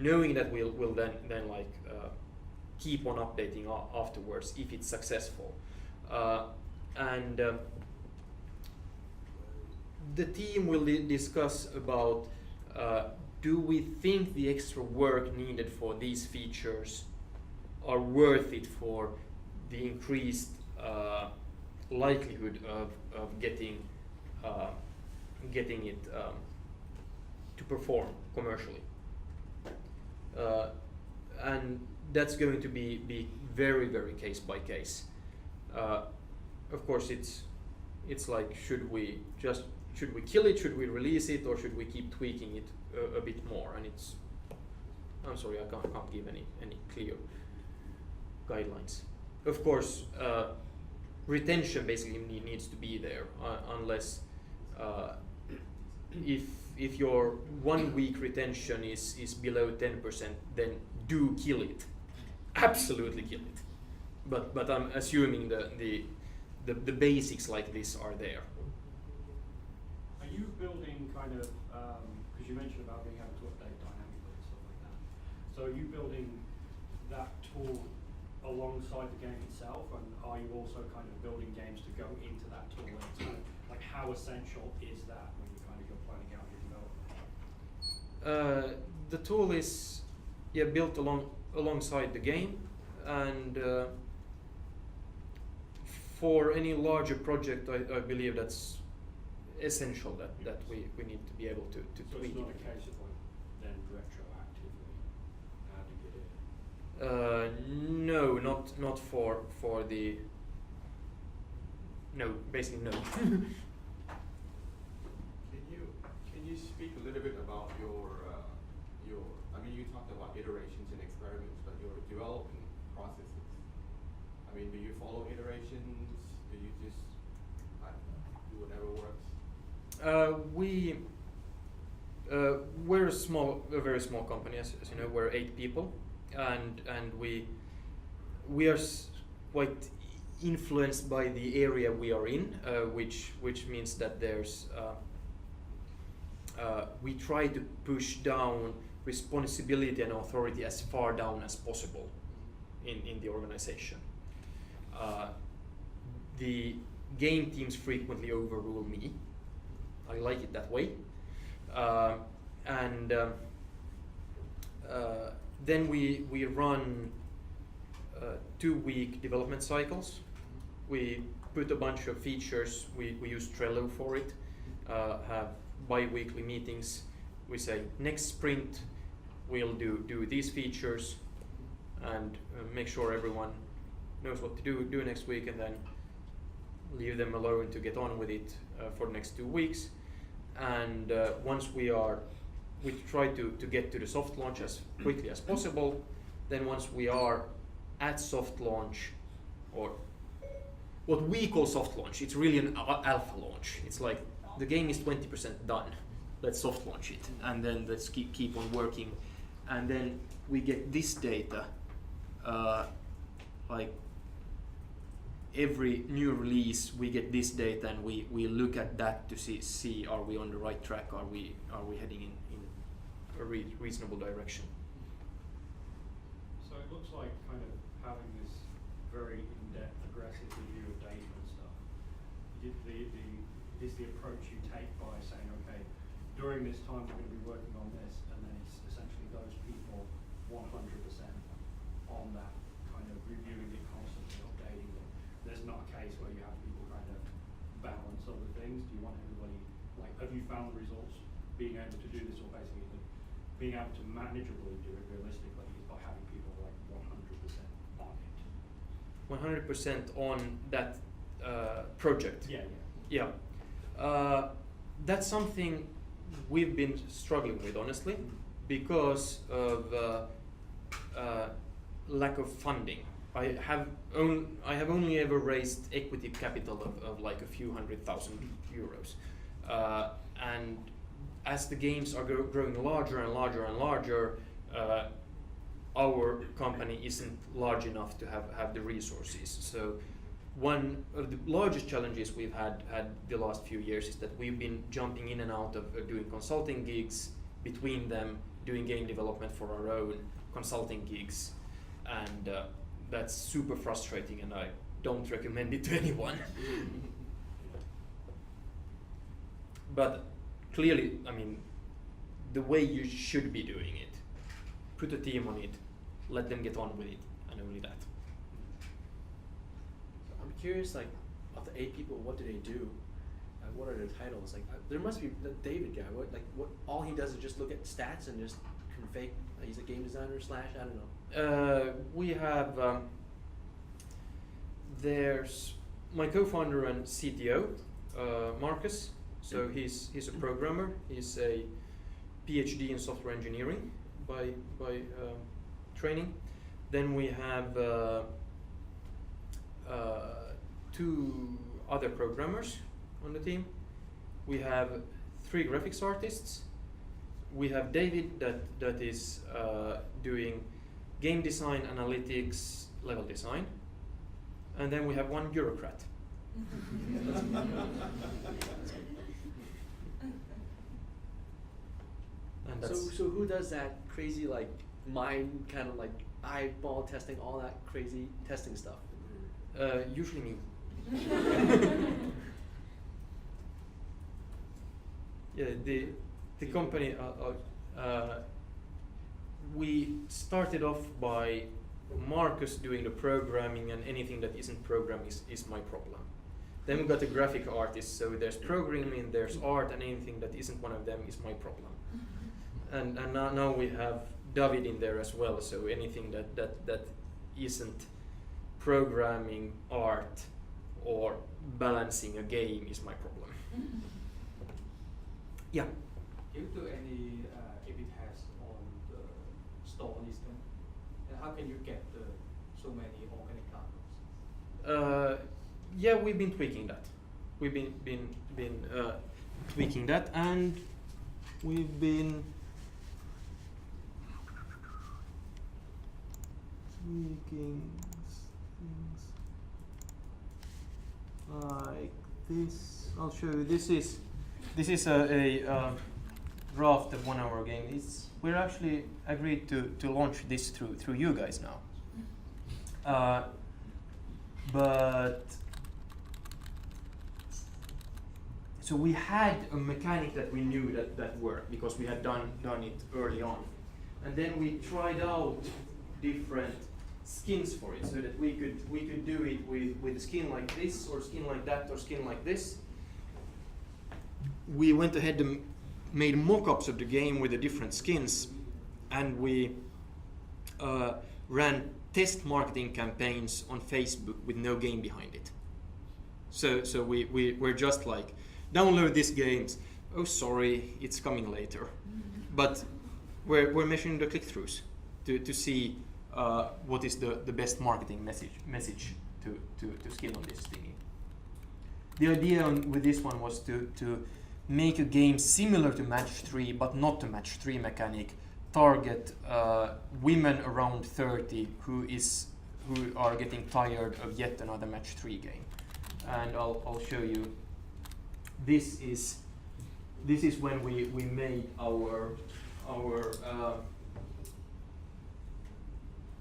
knowing that we'll then like keep on updating afterwards if it's successful, and the team will discuss about do we think the extra work needed for these features are worth it for the increased likelihood of getting it to perform commercially, and that's going to be very case by case. Of course, it's like should we kill it, should we release it, or should we keep tweaking it a bit more? And I'm sorry, I can't give any clear guidelines. Of course, retention basically needs to be there, unless if your 1 week retention is below 10%, then do kill it, absolutely kill it. But I'm assuming the basics like this are there. Are you building kind of, because you mentioned about being able to update dynamically and stuff like that, so are you building that tool alongside the game itself, and are you also kind of building games to go into that tool? And it's kind of like, how essential is that when you kind of you're planning out your development? The tool is built alongside the game, and for any larger project, I believe that's essential that we need to be able to So tweak it's not it. a case of like then retroactively adding it in? No, not for the. No, basically no. Can you speak a little bit about your I mean, you talked about iterations and experiments, but your development processes. I mean, do you follow iterations? Do you just do whatever works? We're a very small company, as you know. We're 8 people, and we are quite influenced by the area we are in, which means that there's we try to push down responsibility and authority as far down as possible in the organization. The game teams frequently overrule me. I like it that way. Then we run 2-week development cycles. We put a bunch of features, we use Trello for it, have bi-weekly meetings. We say next sprint we'll do these features, and make sure everyone knows what to do next week, and then leave them alone to get on with it for the next 2 weeks. And once we try to get to the soft launch as quickly as possible. Then once we are at soft launch, or what we call soft launch, it's really an alpha launch. It's like the game is 20% done, let's soft launch it, and then let's keep on working. And then we get this data, like every new release we get this data, and we look at that to see are we on the right track, are we heading in a reasonable direction. So it looks like kind of having this very in-depth, aggressive review of data and stuff. Is the approach you take by saying, okay, during this time we're going to be working on this, and then it's essentially those people 100% on that, kind of reviewing it constantly, updating it. There's not a case where you have people kind of balance other things. Do you want everybody, like, have you found the results being able to do this, or basically being able to manageably do it realistically is by having people like 100% on it? 100% on that project. Yeah. That's something we've been struggling with, honestly, because of lack of funding. I have only ever raised equity capital of like a few €100,000, and as the games are growing larger and larger and larger, our company isn't large enough to have the resources. So one of the largest challenges we've had the last few years is that we've been jumping in and out of doing consulting gigs, between them doing game development for our own consulting gigs, and that's super frustrating, and I don't recommend it to anyone. But clearly, I mean, the way you should be doing it, put a team on it, let them get on with it, and only that. I'm curious, like, of the 8 people, what do they do? What are their titles? Like, there must be the David guy. What? All he does is just look at stats and just convey. He's a game designer / I don't know. We have there's my co-founder and CTO, Marcus. So he's a programmer. He's a PhD in software engineering by training. Then we have 2 other programmers on the team. We have 3 graphics artists. We have David that is doing game design, analytics, level design, and then we have 1 bureaucrat. And that's So who does that crazy, like, mind kind of like eyeball testing, all that crazy testing stuff? usually me. Yeah, the company, we started off by Marcus doing the programming, and anything that isn't programming is my problem. Then we got a graphic artist, so there's programming, there's art, and anything that isn't one of them is my problem. And now we have David in there as well, so anything that isn't programming, art, or balancing a game is my problem. Yeah. Do you do any A/B tests on the store listing? And how can you get so many organic downloads? Yeah, we've been tweaking that. We've been tweaking that, and we've been tweaking things like this. I'll show you. This is a draft of 1 hour game. We're actually agreed to launch this through you guys now. But so we had a mechanic that we knew that worked because we had done it early on, and then we tried out different skins for it so that we could do it with a skin like this, or skin like that, or skin like this. We went ahead and made mock-ups of the game with the different skins, and we ran test marketing campaigns on Facebook with no game behind it. So we're just like, download these games. Oh, sorry, it's coming later. But we're measuring the click-throughs to see what is the best marketing message to skin on this thingy. The idea with this one was to make a game similar to Match 3, but not to Match 3 mechanic. Target women around 30 who are getting tired of yet another Match 3 game. And I'll show you. This is when we made our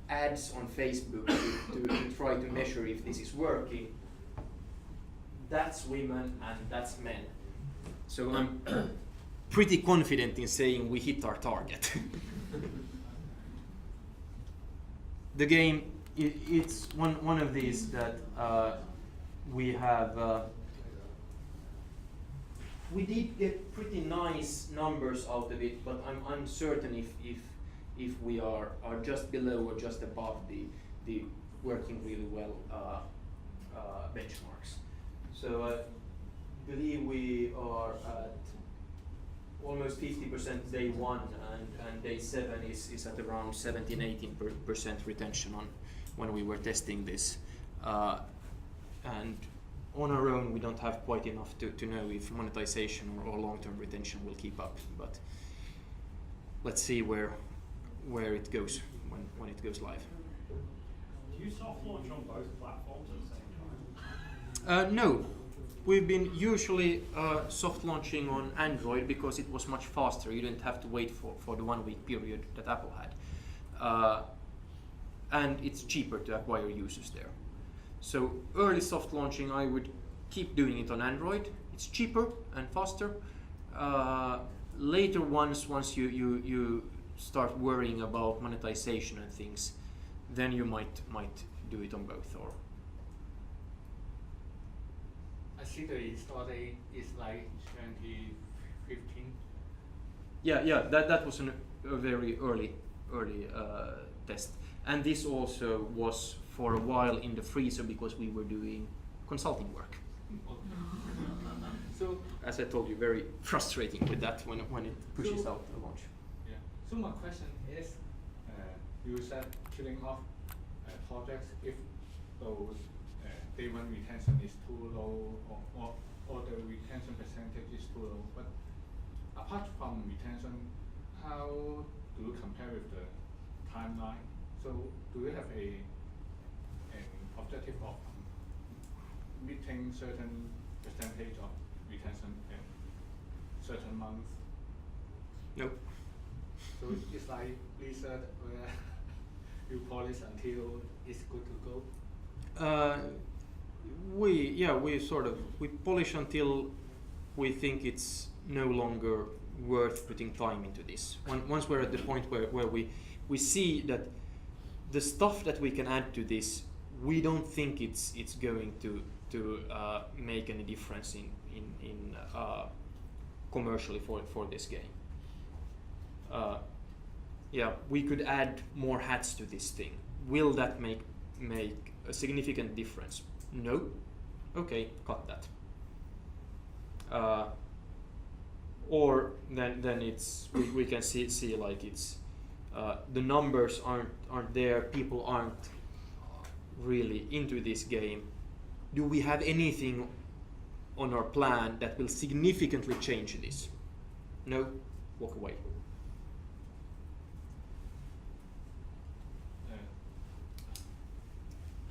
ads on Facebook to try to measure if this is working. That's women and that's men. So I'm pretty confident in saying we hit our target. The game, it's one of these that we have. We did get pretty nice numbers out of it, but I'm uncertain if we are just below or just above the working really well benchmarks. So I believe we are at almost 50% day 1, and day 7 is at around 17-18% retention on when we were testing this. And on our own, we don't have quite enough to know if monetization or long-term retention will keep up. But let's see where it goes when it goes live. Do you soft launch on both platforms at the same time? No, we've been usually soft launching on Android because it was much faster. You didn't have to wait for the 1 week period that Apple had. And it's cheaper to acquire users there. So early soft launching, I would keep doing it on Android. It's cheaper and faster. Later, once you start worrying about monetization and things, then you might do it on both. Or I see the install date is like 2015. Yeah, that was a very early test, and this also was for a while in the freezer because we were doing consulting work. So As I told you, very frustrating with that when it pushes So- out a launch. yeah. So my question is, you said killing off projects if those day one retention is too low or the retention percentage is too low. But apart from retention, how do you compare with the timeline? So do you have an objective of meeting certain percentage of retention in certain months? Nope. So it's like research where you polish until it's good to go. We polish until we think it's no longer worth putting time into this. Once we're at the point where we see that the stuff that we can add to this, we don't think it's going to make any difference in commercially for this game. We could add more hats to this thing. Will that make a significant difference? No. Okay, cut that. Or then it's we can see like it's the numbers aren't there. People aren't really into this game. Do we have anything on our plan that will significantly change this? No. Walk away.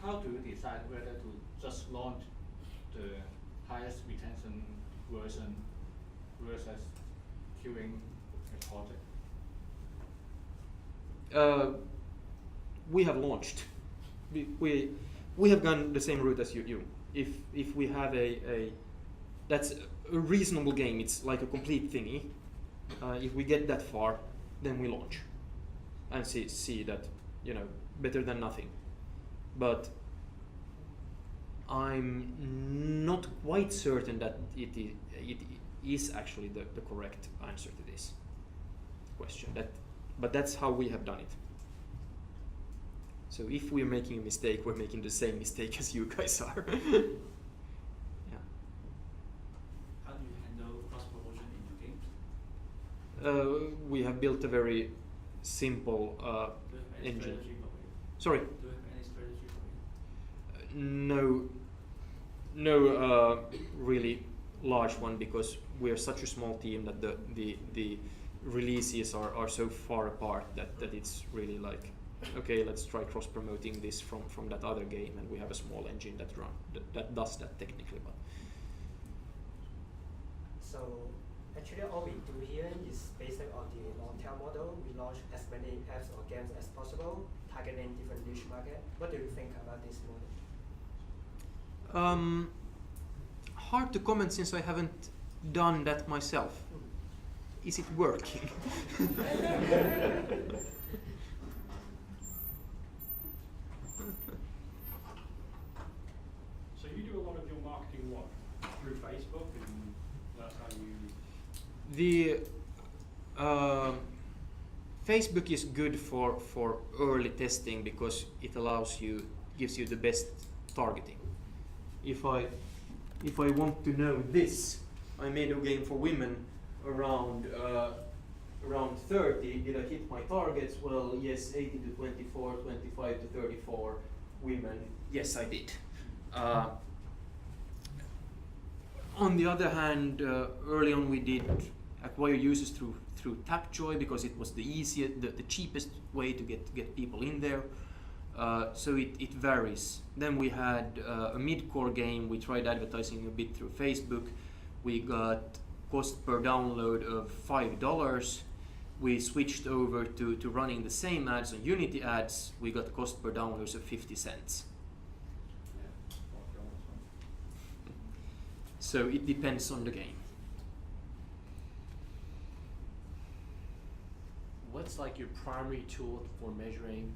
How do you decide whether to just launch the highest retention version versus queuing a project? We have launched. We have gone the same route as you. If we have that's a reasonable game, it's like a complete thingy. If we get that far, then we launch and see that, better than nothing. But I'm not quite certain that it is actually the correct answer to this question. But that's how we have done it. So if we're making a mistake, we're making the same mistake as you guys are. Yeah. How do you handle cross-promotion in your games? We have built a very simple Do you have any engine. strategy for it? Sorry. Do you have any strategy for it? No, really large one, because we are such a small team that the releases are so far apart that it's really like, okay, let's try cross promoting this from that other game, and we have a small engine that does that technically. But So actually all we do here is based on the long-tail model. We launch as many apps or games as possible, targeting different niche market. What do you think about this model? hard to comment since I haven't done that myself. Is it working? So you do a lot of your marketing what? Through Facebook, and that's how you... The Facebook is good for early testing because it gives you the best targeting. If I want to know this, I made a game for women around 30. Did I hit my targets? Well, yes, 18 to 24, 25 to 34 women. Yes, I did. On the other hand, early on we did acquire users through Tapjoy because it was the easiest, the cheapest way to get people in there. So it varies. Then we had a mid-core game. We tried advertising a bit through Facebook. We got cost per download of $5. We switched over to running the same ads on Unity ads. We got cost per downloads of 50 cents. So it depends on the game. What's like your primary tool for measuring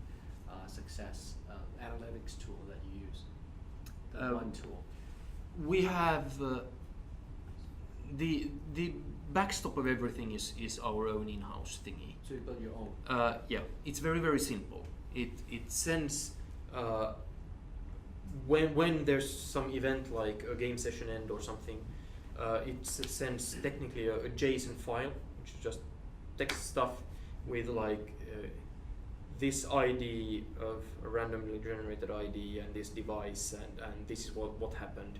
success, analytics tool that you use? The one tool. We have the backstop of everything is our own in-house thingy. So you build your own? Yeah, it's very simple. It sends when there's some event like a game session end or something, it sends technically a JSON file, which is just text stuff with like this ID of a randomly generated ID and this device and this is what happened.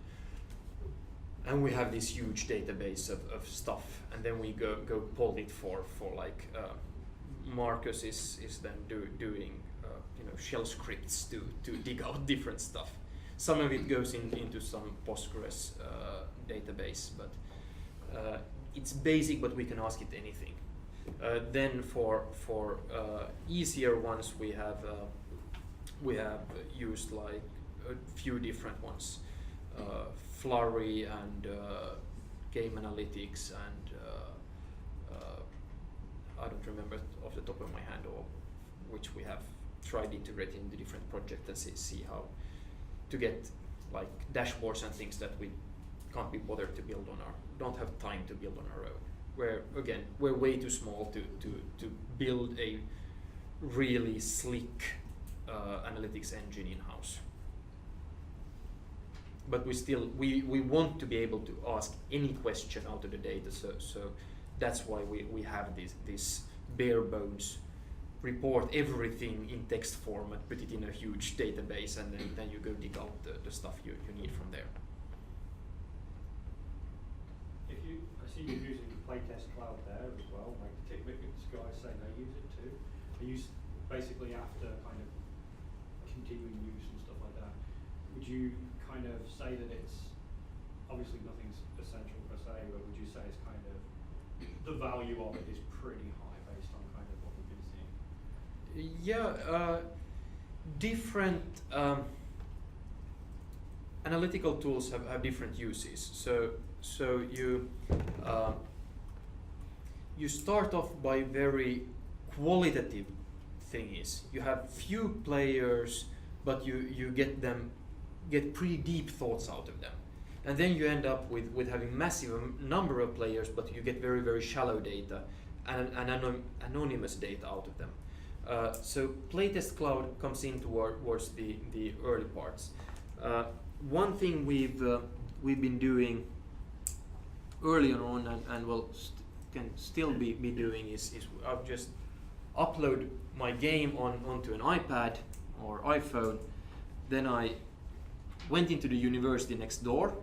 And we have this huge database of stuff, and then we go pull it for like Marcus is then doing shell scripts to dig out different stuff. Some of it goes into some Postgres database, but it's basic, but we can ask it anything. Then for easier ones, we have used like a few different ones, Flurry and Game Analytics, and I don't remember off the top of my hand or which we have tried integrating into different projects and see how to get like dashboards and things that we can't be bothered to build don't have time to build on our own. Where again, we're way too small to build a really slick analytics engine in-house. But we want to be able to ask any question out of the data, so that's why we have this bare bones report everything in text format, put it in a huge database, and then you go dig out the stuff you need from there. I see you're using Playtest Cloud there as well, like TickMick's guys say they use it too. Are you basically after kind of continuing use and stuff like that, would you kind of say that it's, obviously nothing's essential per se, but would you say it's kind of, the value of it is pretty high based on kind of what we've been seeing? Yeah, different analytical tools have different uses. So you start off by very qualitative thingies. You have few players, but you get pretty deep thoughts out of them. And then you end up with having massive number of players, but you get very shallow data and anonymous data out of them. So Playtest Cloud comes in towards the early parts. One thing we've been doing early on and can still be doing is I've just upload my game onto an iPad or iPhone. Then I went into the university next door,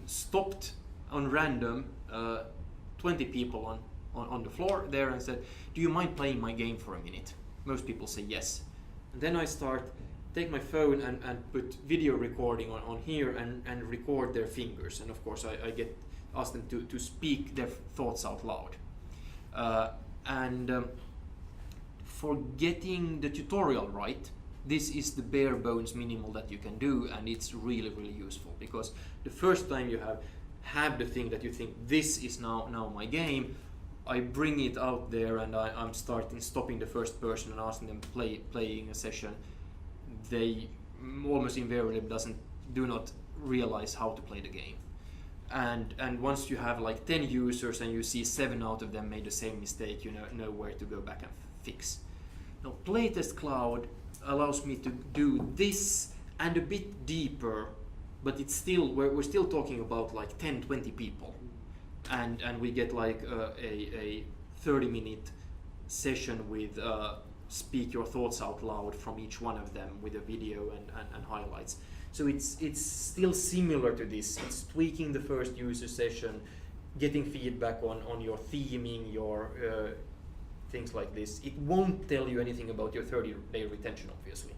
stopped on random 20 people on the floor there and said, "Do you mind playing my game for a minute?" Most people say yes. And then I take my phone and put video recording on here and record their fingers. And of course I ask them to speak their thoughts out loud. For getting the tutorial right, this is the bare bones minimal that you can do, and it's really useful, because the first time you have the thing that you think this is now my game, I bring it out there and I'm stopping the first person and asking them playing a session. They almost invariably do not realize how to play the game. And once you have like 10 users and you see 7 out of them made the same mistake, you know where to go back and fix. Now Playtest Cloud allows me to do this and a bit deeper, but it's still we're still talking about like 10-20 people, and we get like a 30-minute session with speak your thoughts out loud from each one of them with a video and highlights. So it's still similar to this. It's tweaking the first user session, getting feedback on your theming, your things like this. It won't tell you anything about your 30-day retention, obviously.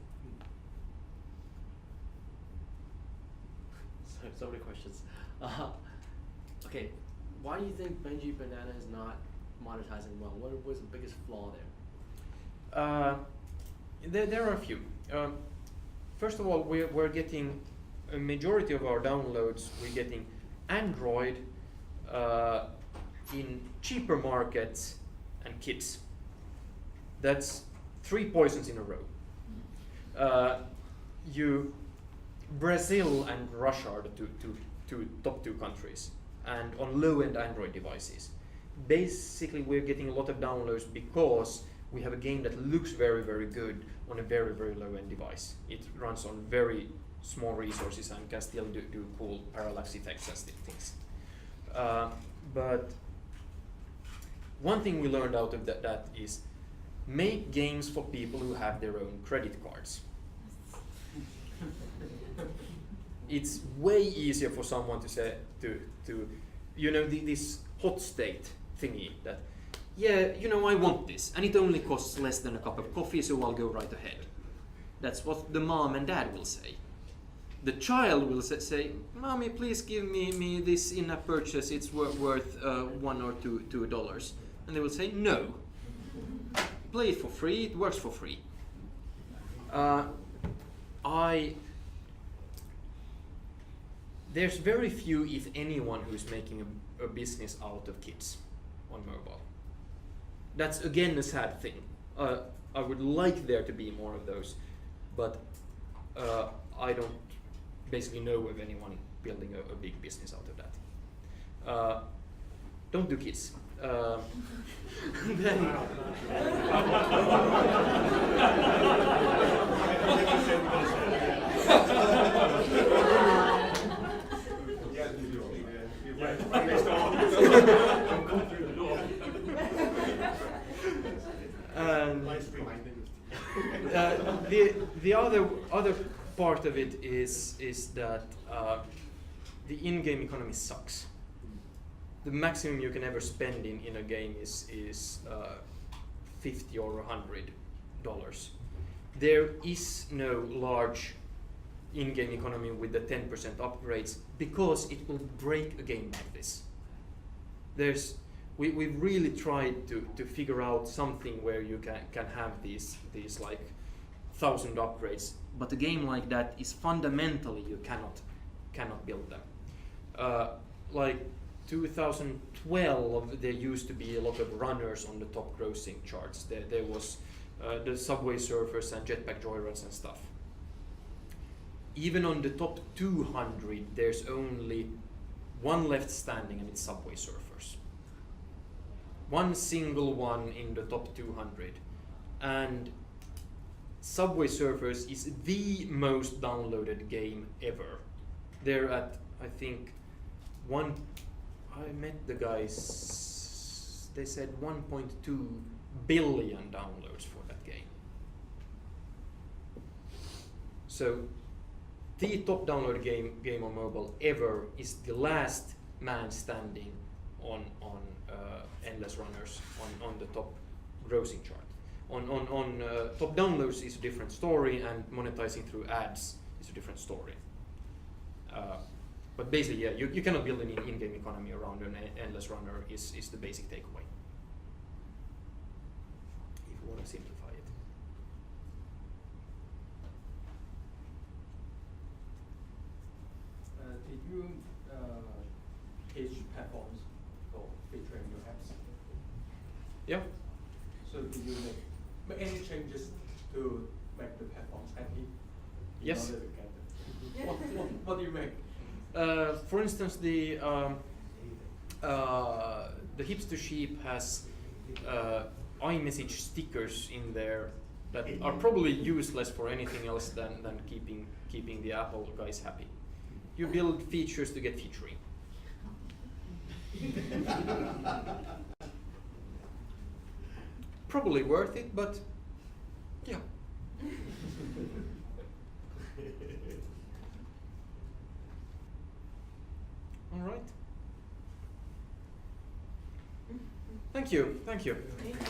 So many questions. Okay, why do you think Benji Banana is not monetizing well? What was the biggest flaw there? There are a few. First of all, we're getting a majority of our downloads. We're getting Android in cheaper markets and kids. That's 3 poisons in a row. Brazil and Russia are the top two countries, and on low-end Android devices. Basically, we're getting a lot of downloads because we have a game that looks very, very good on a very, very low-end device. It runs on very small resources and can still do cool parallax effects and things. But one thing we learned out of that is make games for people who have their own credit cards. It's way easier for someone to say this hot state thingy that, yeah, I want this, and it only costs less than a cup of coffee, so I'll go right ahead. That's what the mom and dad will say. The child will say, "Mommy, please give me this in-app purchase. It's worth $1 or $2." And they will say, "No. Play it for free. It works for free." There's very few, if anyone, who's making a business out of kids on mobile. That's again a sad thing. I would like there to be more of those, but I don't basically know of anyone building a big business out of that. Don't do kids. Then the other part of it is that the in-game economy sucks. The maximum you can ever spend in a game is $50 or $100. There is no large in-game economy with the 10% upgrades because it will break a game like this. We've really tried to figure out something where you can have these like 1,000 upgrades, but a game like that is fundamentally you cannot build them. Like 2012, there used to be a lot of runners on the top grossing charts. There was the Subway Surfers and Jetpack Joyrides and stuff. Even on the top 200, there's only one left standing, and it's Subway Surfers. One single one in the top 200. And Subway Surfers is the most downloaded game ever. They're at, I think, I met the guys, they said 1.2 billion downloads for that game. So the top downloaded game on mobile ever is The Last Man Standing on Endless Runners on the top grossing chart. On top downloads is a different story, and monetizing through ads is a different story. But basically, yeah, you cannot build an in-game economy around an endless runner is the basic takeaway, if you want to simplify it. Did you pitch platforms for featuring your apps? Yeah. So did you make any changes to make the platforms happy? Yes. In order to get them? What do you make? For instance, the Hipster Sheep has iMessage stickers in there that are probably useless for anything else than keeping the Apple guys happy. You build features to get featuring. Probably worth it, but yeah. All right. Thank you. Thank you. Thank you.